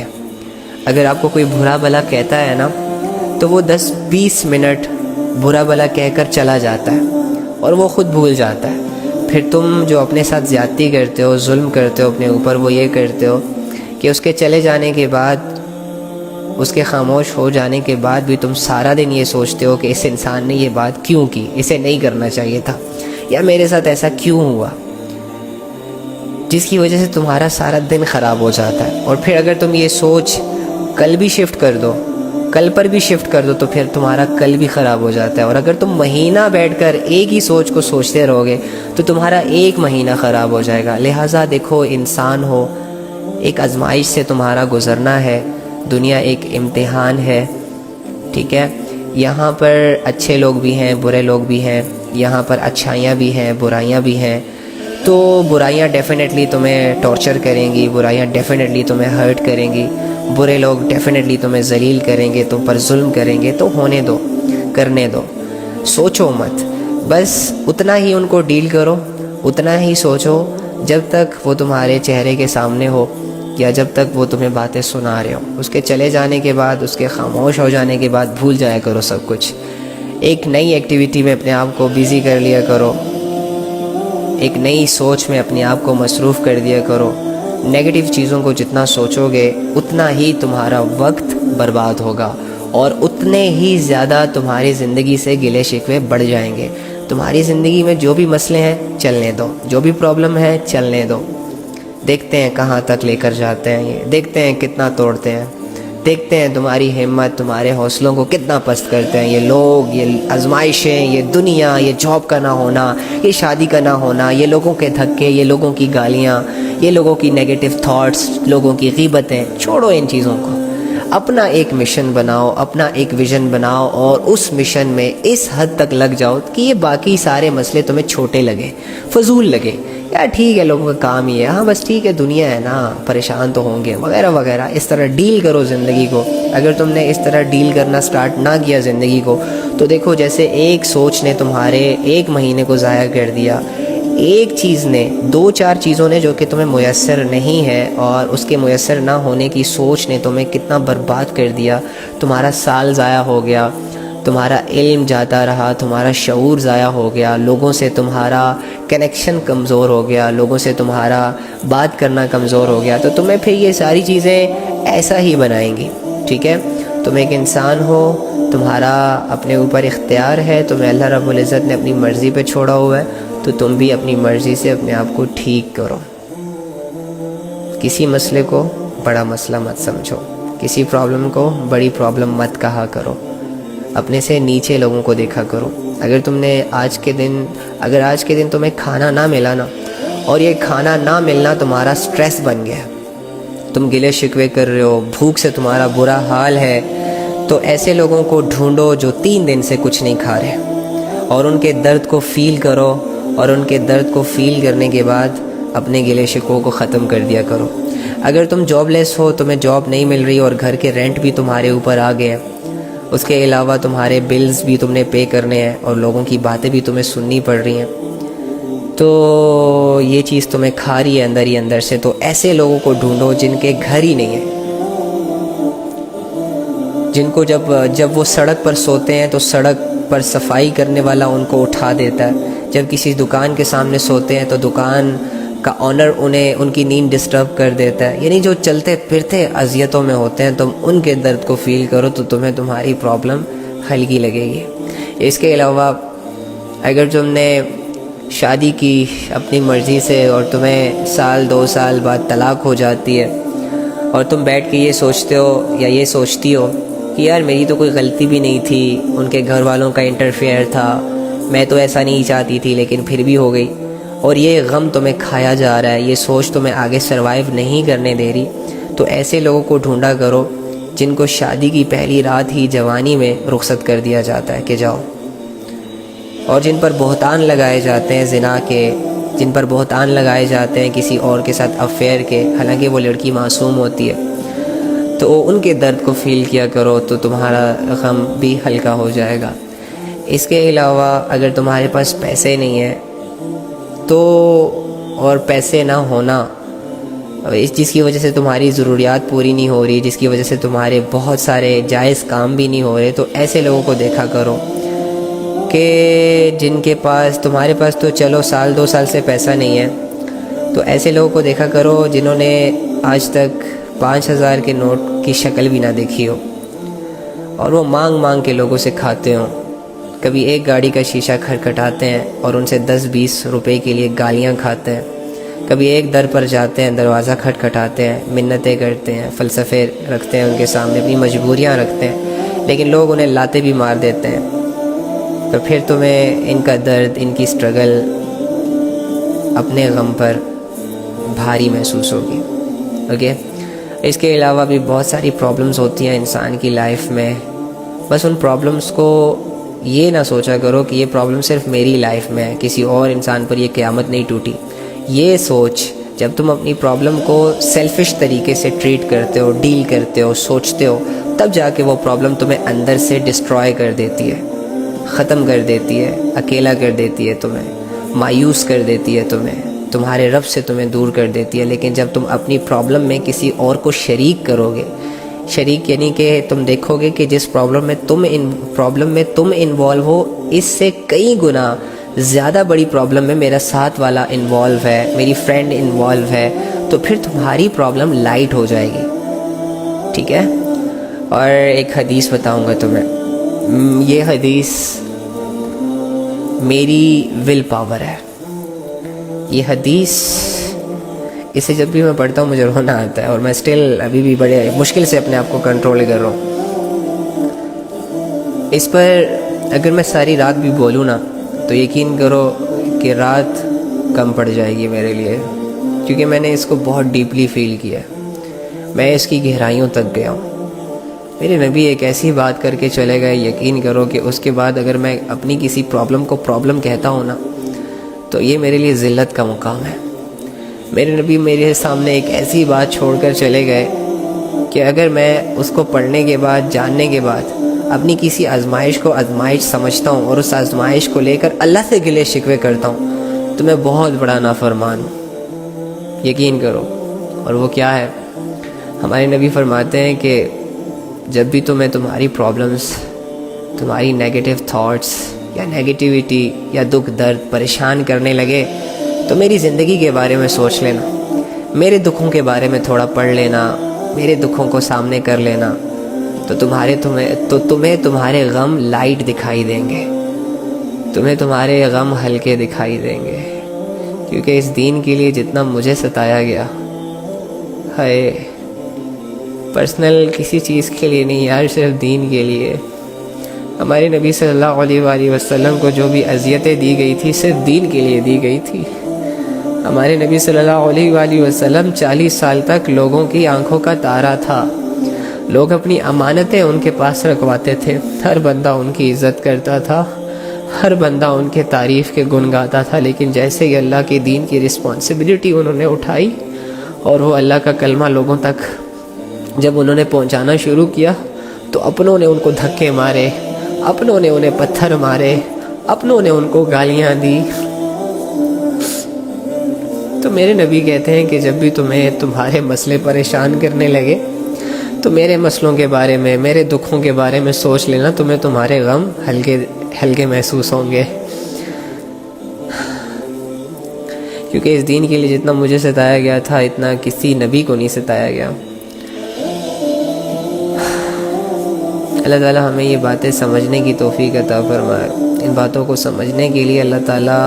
S1: اگر آپ کو کوئی برا بھلا کہتا ہے نا، تو وہ 10-20 منٹ برا بھلا کہہ کر چلا جاتا ہے اور وہ خود بھول جاتا ہے۔ پھر تم جو اپنے ساتھ زیادتی کرتے ہو، ظلم کرتے ہو اپنے اوپر، وہ یہ کرتے ہو کہ اس کے چلے جانے کے بعد، اس کے خاموش ہو جانے کے بعد بھی تم سارا دن یہ سوچتے ہو کہ اس انسان نے یہ بات کیوں کی، اسے نہیں کرنا چاہیے تھا، یا میرے ساتھ ایسا کیوں ہوا، جس کی وجہ سے تمہارا سارا دن خراب ہو جاتا ہے۔ اور پھر اگر تم یہ سوچ کل بھی شفٹ کر دو، کل پر بھی شفٹ کر دو، تو پھر تمہارا کل بھی خراب ہو جاتا ہے۔ اور اگر تم مہینہ بیٹھ کر ایک ہی سوچ کو سوچتے رہو گے تو تمہارا ایک مہینہ خراب ہو جائے گا۔ لہٰذا دیکھو، انسان ہو، ایک آزمائش سے تمہارا گزرنا ہے، دنیا ایک امتحان ہے، ٹھیک ہے؟ یہاں پر اچھے لوگ بھی ہیں، برے لوگ بھی ہیں، یہاں پر اچھائیاں بھی ہیں، برائیاں بھی ہیں۔ تو برائیاں ڈیفینیٹلی تمہیں ٹارچر کریں گی، برائیاں ڈیفینیٹلی تمہیں ہرٹ کریں گی، برے لوگ ڈیفینیٹلی تمہیں ذلیل کریں گے، تم پر ظلم کریں گے، تو ہونے دو، کرنے دو۔ سوچو مت، بس اتنا ہی ان کو ڈیل کرو، اتنا ہی سوچو جب تک وہ تمہارے چہرے کے سامنے ہو یا جب تک وہ تمہیں باتیں سنا رہے ہو. اس کے چلے جانے کے بعد، اس کے خاموش ہو جانے کے بعد بھول جایا کرو سب کچھ. ایک نئی ایکٹیویٹی میں اپنے آپ کو بیزی کر لیا کرو، ایک نئی سوچ میں اپنے آپ کو مصروف کر دیا کرو. نیگیٹو چیزوں کو جتنا سوچو گے اتنا ہی تمہارا وقت برباد ہوگا اور اتنے ہی زیادہ تمہاری زندگی سے گلے شکوے بڑھ جائیں گے. تمہاری زندگی میں جو بھی مسئلے ہیں چلنے دو، جو بھی پرابلم ہے چلنے دو. دیکھتے ہیں کہاں تک لے کر جاتے ہیں یہ، دیکھتے ہیں کتنا توڑتے ہیں، دیکھتے ہیں تمہاری ہمت، تمہارے حوصلوں کو کتنا پست کرتے ہیں یہ لوگ، یہ آزمائشیں، یہ دنیا، یہ جاب کا نہ ہونا، یہ شادی کا نہ ہونا، یہ لوگوں کے دھکے، یہ لوگوں کی گالیاں، یہ لوگوں کی نیگیٹو تھاٹس، لوگوں کی غیبتیں. چھوڑو ان چیزوں کو. اپنا ایک مشن بناؤ، اپنا ایک ویژن بناؤ اور اس مشن میں اس حد تک لگ جاؤ کہ یہ باقی سارے مسئلے تمہیں چھوٹے لگے، فضول لگے. یار ٹھیک ہے، لوگوں کا کام ہی ہے، ہاں بس ٹھیک ہے، دنیا ہے نا، پریشان تو ہوں گے وغیرہ وغیرہ. اس طرح ڈیل کرو زندگی کو. اگر تم نے اس طرح ڈیل کرنا سٹارٹ نہ کیا زندگی کو تو دیکھو جیسے ایک سوچ نے تمہارے ایک مہینے کو ضائع کر دیا، ایک چیز نے، دو چار چیزوں نے جو کہ تمہیں میسر نہیں ہے اور اس کے میسر نہ ہونے کی سوچ نے تمہیں کتنا برباد کر دیا. تمہارا سال ضائع ہو گیا، تمہارا علم جاتا رہا، تمہارا شعور ضائع ہو گیا، لوگوں سے تمہارا کنیکشن کمزور ہو گیا، لوگوں سے تمہارا بات کرنا کمزور ہو گیا. تو تمہیں پھر یہ ساری چیزیں ایسا ہی بنائیں گی. ٹھیک ہے، تم ایک انسان ہو، تمہارا اپنے اوپر اختیار ہے، تمہیں اللہ رب العزت نے اپنی مرضی پہ چھوڑا ہوا ہے، تو تم بھی اپنی مرضی سے اپنے آپ کو ٹھیک کرو. کسی مسئلے کو بڑا مسئلہ مت سمجھو، کسی پرابلم کو بڑی پرابلم مت کہا کرو، اپنے سے نیچے لوگوں کو دیکھا کرو. اگر آج کے دن تمہیں کھانا نہ ملا نا، اور یہ کھانا نہ ملنا تمہارا سٹریس بن گیا، تم گلے شکوے کر رہے ہو، بھوک سے تمہارا برا حال ہے، تو ایسے لوگوں کو ڈھونڈو جو 3 دن سے کچھ نہیں کھا رہے اور ان کے درد کو فیل کرو، اور ان کے درد کو فیل کرنے کے بعد اپنے گلے شکووں کو ختم کر دیا کرو. اگر تم جاب لیس ہو، تمہیں جاب نہیں مل رہی اور گھر کے رینٹ بھی تمہارے اوپر آ گئے، اس کے علاوہ تمہارے بلز بھی تم نے پے کرنے ہیں اور لوگوں کی باتیں بھی تمہیں سننی پڑ رہی ہیں، تو یہ چیز تمہیں کھا رہی ہے اندر ہی اندر سے. تو ایسے لوگوں کو ڈھونڈو جن کے گھر ہی نہیں ہے، جن کو جب وہ سڑک پر سوتے ہیں تو سڑک پر صفائی کرنے والا ان کو اٹھا دیتا ہے، جب کسی دکان کے سامنے سوتے ہیں تو دکان کا آنر ان کی نیند ڈسٹرب کر دیتا ہے. یعنی جو چلتے پھرتے اذیتوں میں ہوتے ہیں، تم ان کے درد کو فیل کرو تو تمہیں تمہاری پرابلم ہلکی لگے گی. اس کے علاوہ اگر تم نے شادی کی اپنی مرضی سے اور تمہیں 1-2 سال بعد طلاق ہو جاتی ہے اور تم بیٹھ کے یہ سوچتے ہو یا یہ سوچتی ہو کہ یار میری تو کوئی غلطی بھی نہیں تھی، ان کے گھر والوں کا انٹرفیئر تھا، میں تو ایسا نہیں چاہتی تھی لیکن پھر بھی ہو گئی، اور یہ غم تمہیں کھایا جا رہا ہے، یہ سوچ تمہیں آگے سروائیو نہیں کرنے دے رہی، تو ایسے لوگوں کو ڈھونڈا کرو جن کو شادی کی پہلی رات ہی جوانی میں رخصت کر دیا جاتا ہے کہ جاؤ، اور جن پر بہتان لگائے جاتے ہیں زنا کے، جن پر بہتان لگائے جاتے ہیں کسی اور کے ساتھ افیئر کے، حالانکہ وہ لڑکی معصوم ہوتی ہے، تو ان کے درد کو فیل کیا کرو تو تمہارا غم بھی ہلکا ہو جائے گا. اس کے علاوہ اگر تمہارے پاس پیسے نہیں ہیں تو، اور پیسے نہ ہونا جس کی وجہ سے تمہاری ضروریات پوری نہیں ہو رہی، جس کی وجہ سے تمہارے بہت سارے جائز کام بھی نہیں ہو رہے، تو ایسے لوگوں کو دیکھا کرو کہ جن کے پاس، تمہارے پاس تو چلو 1-2 سال سے پیسہ نہیں ہے، تو ایسے لوگوں کو دیکھا کرو جنہوں نے آج تک 5000 کے نوٹ کی شکل بھی نہ دیکھی ہو، اور وہ مانگ کے لوگوں سے کھاتے ہوں. کبھی ایک گاڑی کا شیشہ کھٹکھٹاتے ہیں اور ان سے 10-20 روپے کے لیے گالیاں کھاتے ہیں. کبھی ایک در پر جاتے ہیں، دروازہ کھٹکھٹاتے ہیں، منتیں کرتے ہیں، فلسفے رکھتے ہیں ان کے سامنے، اپنی مجبوریاں رکھتے ہیں، لیکن لوگ انہیں لاتے بھی مار دیتے ہیں. تو پھر تمہیں ان کا درد، ان کی سٹرگل اپنے غم پر بھاری محسوس ہوگی. اوکے، اس کے علاوہ بھی بہت ساری پرابلمز ہوتی ہیں انسان کی لائف میں. بس ان پرابلمز کو یہ نہ سوچا کرو کہ یہ پرابلم صرف میری لائف میں ہے، کسی اور انسان پر یہ قیامت نہیں ٹوٹی. یہ سوچ، جب تم اپنی پرابلم کو سیلفش طریقے سے ٹریٹ کرتے ہو، ڈیل کرتے ہو، سوچتے ہو، تب جا کے وہ پرابلم تمہیں اندر سے ڈسٹرائے کر دیتی ہے. ختم کر دیتی ہے، اکیلا کر دیتی ہے تمہیں، مایوس کر دیتی ہے تمہیں، تمہارے رب سے تمہیں دور کر دیتی ہے۔ لیکن جب تم اپنی پرابلم میں کسی اور کو شریک کرو گے، شریک یعنی کہ تم دیکھو گے کہ جس پرابلم میں تم انوالو ہو، اس سے کئی گنا زیادہ بڑی پرابلم میں میرا ساتھ والا انوالو ہے، میری فرینڈ انوالو ہے، تو پھر تمہاری پرابلم لائٹ ہو جائے گی، ٹھیک ہے۔ اور ایک حدیث بتاؤں گا تمہیں، یہ حدیث میری ول پاور ہے۔ یہ حدیث، اسے جب بھی میں پڑھتا ہوں مجھے رونا آتا ہے، اور میں سٹل ابھی بھی بڑے مشکل سے اپنے آپ کو کنٹرول کر رہا ہوں۔ اس پر اگر میں ساری رات بھی بولوں نا تو یقین کرو کہ رات کم پڑ جائے گی میرے لیے، کیونکہ میں نے اس کو بہت ڈیپلی فیل کیا ہے، میں اس کی گہرائیوں تک گیا ہوں۔ میرے نبی ایک ایسی بات کر کے چلے گئے، یقین کرو کہ اس کے بعد اگر میں اپنی کسی پرابلم کو پرابلم کہتا ہوں نا تو یہ میرے لیے ذلت کا مقام ہے۔ میرے نبی میرے سامنے ایک ایسی بات چھوڑ کر چلے گئے کہ اگر میں اس کو پڑھنے کے بعد، جاننے کے بعد اپنی کسی آزمائش کو آزمائش سمجھتا ہوں اور اس آزمائش کو لے کر اللہ سے گلے شکوے کرتا ہوں تو میں بہت بڑا نافرمان ہوں، یقین کرو۔ اور وہ کیا ہے؟ ہمارے نبی فرماتے ہیں کہ جب بھی تمہیں تمہاری پرابلمس، تمہاری نیگیٹو تھاٹس یا نیگیٹیوٹی یا دکھ درد پریشان کرنے لگے تو میری زندگی کے بارے میں سوچ لینا، میرے دکھوں کے بارے میں تھوڑا پڑھ لینا، میرے دکھوں کو سامنے کر لینا، تو تمہیں تمہارے غم لائٹ دکھائی دیں گے، تمہیں تمہارے غم ہلکے دکھائی دیں گے۔ کیونکہ اس دین کے لیے جتنا مجھے ستایا گیا، ہائے، پرسنل کسی چیز کے لیے نہیں یار، صرف دین کے لیے۔ ہمارے نبی صلی اللہ علیہ وآلہ وسلم کو جو بھی اذیتیں دی گئی تھی صرف دین کے لیے دی گئی تھی۔ ہمارے نبی صلی اللہ علیہ وآلہ وسلم 40 سال تک لوگوں کی آنکھوں کا تارا تھا، لوگ اپنی امانتیں ان کے پاس رکھواتے تھے، ہر بندہ ان کی عزت کرتا تھا، ہر بندہ ان کے تعریف کے گن گاتا تھا۔ لیکن جیسے ہی اللہ کے دین کی رسپانسبلٹی انہوں نے اٹھائی اور وہ اللہ کا کلمہ لوگوں تک جب انہوں نے پہنچانا شروع کیا تو اپنوں نے ان کو دھکے مارے، اپنوں نے انہیں پتھر مارے، اپنوں نے ان کو گالیاں دی۔ تو میرے نبی کہتے ہیں کہ جب بھی تمہیں تمہارے مسئلے پریشان کرنے لگے تو میرے مسئلوں کے بارے میں، میرے دکھوں کے بارے میں سوچ لینا، تمہیں تمہارے غم ہلکے محسوس ہوں گے۔ کیونکہ اس دین کے لیے جتنا مجھے ستایا گیا تھا اتنا کسی نبی کو نہیں ستایا گیا۔ اللہ تعالیٰ ہمیں یہ باتیں سمجھنے کی توفیق عطا فرمائے۔ ان باتوں کو سمجھنے کے لیے اللہ تعالیٰ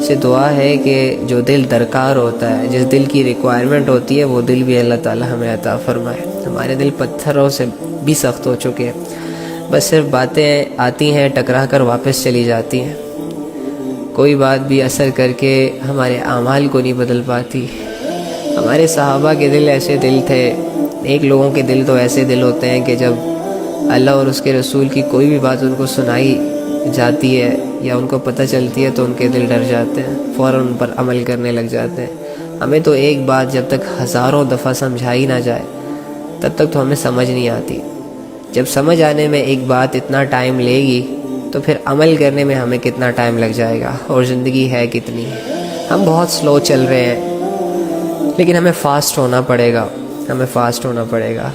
S1: سے دعا ہے کہ جو دل درکار ہوتا ہے، جس دل کی ریکوائرمنٹ ہوتی ہے، وہ دل بھی اللہ تعالیٰ ہمیں عطا فرمائے۔ ہمارے دل پتھروں سے بھی سخت ہو چکے ہیں، بس صرف باتیں آتی ہیں، ٹکرا کر واپس چلی جاتی ہیں، کوئی بات بھی اثر کر کے ہمارے اعمال کو نہیں بدل پاتی۔ ہمارے صحابہ کے دل ایسے دل تھے، ایک لوگوں کے دل تو ایسے دل ہوتے ہیں کہ جب اللہ اور اس کے رسول کی کوئی بھی بات ان کو سنائی جاتی ہے یا ان کو پتہ چلتی ہے تو ان کے دل ڈر جاتے ہیں، فوراً ان پر عمل کرنے لگ جاتے ہیں۔ ہمیں تو ایک بات جب تک ہزاروں دفعہ سمجھائی نہ جائے تب تک تو ہمیں سمجھ نہیں آتی۔ جب سمجھ آنے میں ایک بات اتنا ٹائم لے گی تو پھر عمل کرنے میں ہمیں کتنا ٹائم لگ جائے گا، اور زندگی ہے کتنی۔ ہم بہت سلو چل رہے ہیں، لیکن ہمیں فاسٹ ہونا پڑے گا، ہمیں فاسٹ ہونا پڑے گا۔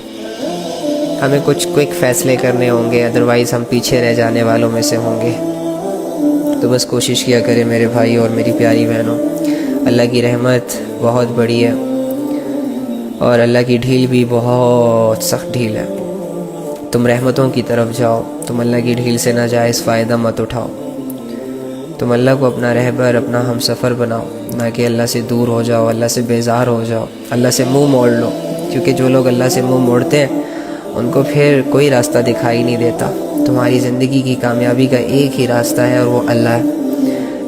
S1: ہمیں کچھ کوئک فیصلے کرنے ہوں گے، ادروائز ہم پیچھے رہ جانے والوں میں سے ہوں گے۔ تو بس کوشش کیا کرے میرے بھائی اور میری پیاری بہنوں، اللہ کی رحمت بہت بڑی ہے اور اللہ کی ڈھیل بھی بہت سخت ڈھیل ہے۔ تم رحمتوں کی طرف جاؤ، تم اللہ کی ڈھیل سے ناجائز فائدہ مت اٹھاؤ، تم اللہ کو اپنا رہبر، اپنا ہم سفر بناؤ، نہ کہ اللہ سے دور ہو جاؤ، اللہ سے بیزار ہو جاؤ، اللہ سے منہ موڑ لو۔ کیونکہ جو لوگ اللہ سے منہ موڑتے ہیں ان کو پھر کوئی راستہ دکھائی نہیں دیتا۔ تمہاری زندگی کی کامیابی کا ایک ہی راستہ ہے اور وہ اللہ ہے۔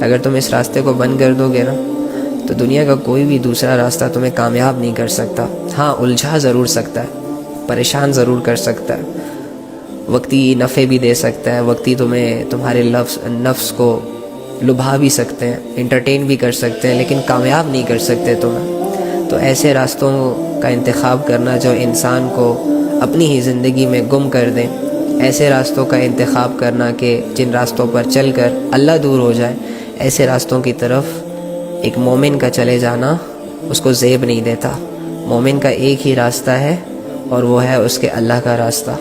S1: اگر تم اس راستے کو بند کر دو گے نا تو دنیا کا کوئی بھی دوسرا راستہ تمہیں کامیاب نہیں کر سکتا۔ ہاں، الجھا ضرور سکتا ہے، پریشان ضرور کر سکتا ہے، وقتی نفع بھی دے سکتا ہے، وقتی تمہارے نفس کو لبھا بھی سکتے ہیں، انٹرٹین بھی کر سکتے ہیں، لیکن کامیاب نہیں کر سکتے تمہیں۔ تو ایسے راستوں کا انتخاب کرنا جو انسان کو اپنی ہی زندگی میں گم کر دیں، ایسے راستوں کا انتخاب کرنا کہ جن راستوں پر چل کر اللہ دور ہو جائے، ایسے راستوں کی طرف ایک مومن کا چلے جانا اس کو زیب نہیں دیتا۔ مومن کا ایک ہی راستہ ہے اور وہ ہے اس کے اللہ کا راستہ،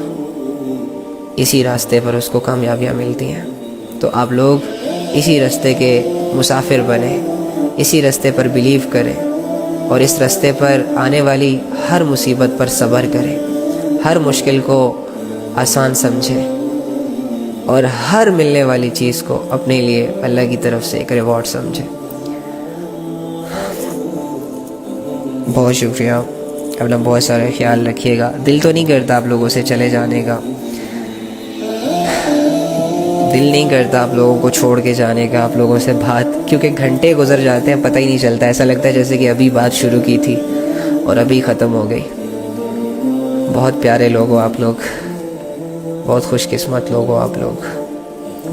S1: اسی راستے پر اس کو کامیابیاں ملتی ہیں۔ تو آپ لوگ اسی راستے کے مسافر بنیں، اسی راستے پر بلیو کریں، اور اس راستے پر آنے والی ہر مصیبت پر صبر کریں، ہر مشکل کو آسان سمجھیں، اور ہر ملنے والی چیز کو اپنے لیے اللہ کی طرف سے ایک ریوارڈ سمجھیں۔ بہت شکریہ، اپنا بہت سارا خیال رکھیے گا۔ دل تو نہیں کرتا آپ لوگوں سے چلے جانے کا، دل نہیں کرتا آپ لوگوں کو چھوڑ کے جانے کا، آپ لوگوں سے بات، کیونکہ گھنٹے گزر جاتے ہیں پتہ ہی نہیں چلتا، ایسا لگتا ہے جیسے کہ ابھی بات شروع کی تھی اور ابھی ختم ہو گئی۔ بہت پیارے لوگ ہو آپ لوگ، بہت خوش قسمت لوگ ہو آپ لوگ،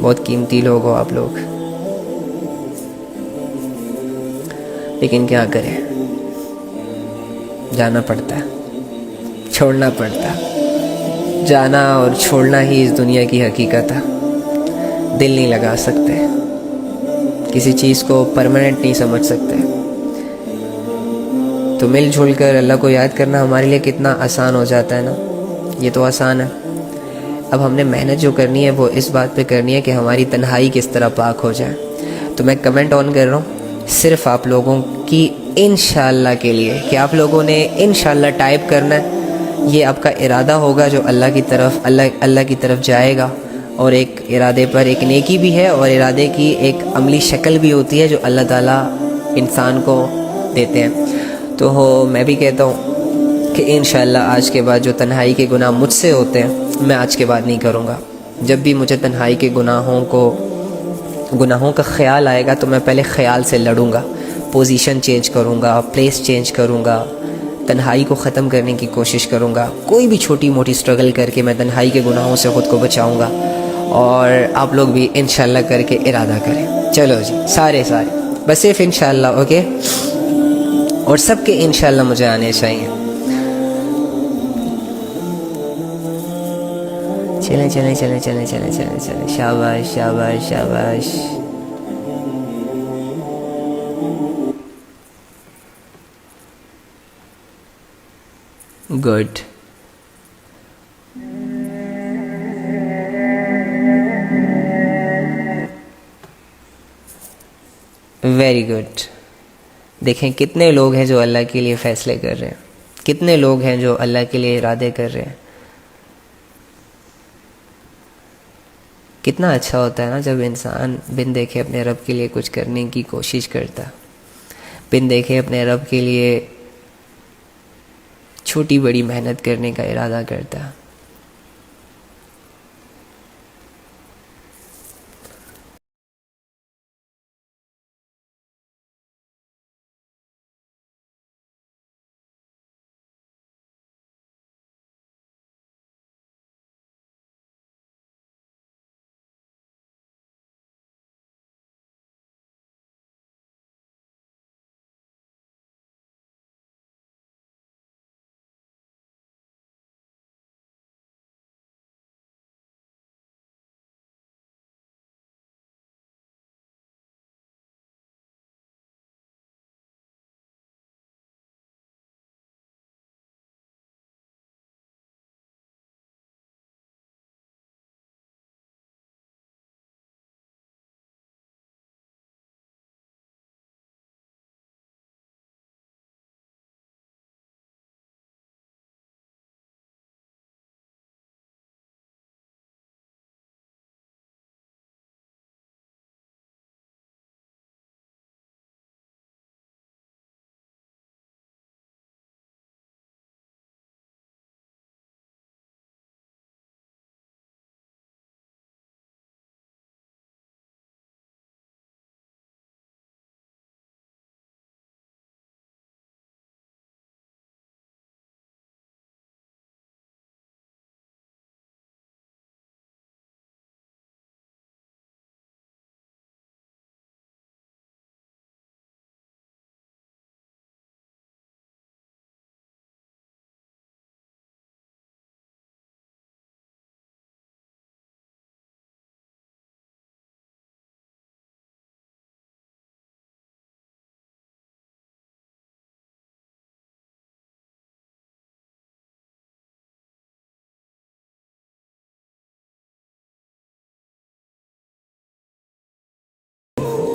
S1: بہت قیمتی لوگ ہو آپ لوگ، لیکن کیا کریں، جانا پڑتا ہے، چھوڑنا پڑتا ہے۔ جانا اور چھوڑنا ہی اس دنیا کی حقیقت ہے۔ دل نہیں لگا سکتے، کسی چیز کو پرماننٹ نہیں سمجھ سکتے، تو مل جل کر اللہ کو یاد کرنا ہمارے لیے کتنا آسان ہو جاتا ہے نا۔ یہ تو آسان ہے۔ اب ہم نے محنت جو کرنی ہے وہ اس بات پہ کرنی ہے کہ ہماری تنہائی کس طرح پاک ہو جائے۔ تو میں کمنٹ آن کر رہا ہوں صرف آپ لوگوں کی انشاءاللہ کے لیے، کہ آپ لوگوں نے انشاءاللہ ٹائپ کرنا ہے۔ یہ آپ کا ارادہ ہوگا جو اللہ کی طرف جائے گا، اور ایک ارادے پر ایک نیکی بھی ہے، اور ارادے کی ایک عملی شکل بھی ہوتی ہے جو اللہ تعالیٰ انسان کو دیتے ہیں۔ تو میں بھی کہتا ہوں کہ انشاءاللہ آج کے بعد جو تنہائی کے گناہ مجھ سے ہوتے ہیں میں آج کے بعد نہیں کروں گا۔ جب بھی مجھے تنہائی کے گناہوں کا خیال آئے گا تو میں پہلے خیال سے لڑوں گا، پوزیشن چینج کروں گا، پلیس چینج کروں گا، تنہائی کو ختم کرنے کی کوشش کروں گا۔ کوئی بھی چھوٹی موٹی سٹرگل کر کے میں تنہائی کے گناہوں سے خود کو بچاؤں گا، اور آپ لوگ بھی انشاءاللہ کر کے ارادہ کریں۔ چلو جی، سارے بس صرف انشاءاللہ، اوکے؟ اور سب کے انشاءاللہ مجھے آنے چاہیے۔ چلیں، شاباش شاباش شاباش۔ Good, very good. دیکھیں کتنے لوگ ہیں جو اللہ کے لیے فیصلے کر رہے ہیں، کتنے لوگ ہیں جو اللہ کے لیے ارادے کر رہے ہیں۔ کتنا اچھا ہوتا ہے نا جب انسان بن دیکھے اپنے رب کے لیے کچھ کرنے کی کوشش کرتا، بن دیکھے اپنے رب کے لیے چھوٹی بڑی محنت کرنے کا ارادہ کرتا۔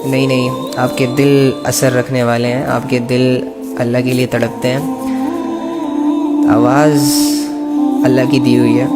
S1: نہیں آپ کے دل اثر رکھنے والے ہیں، آپ کے دل اللہ کے لیے تڑپتے ہیں. آواز اللہ کی دی ہوئی ہے.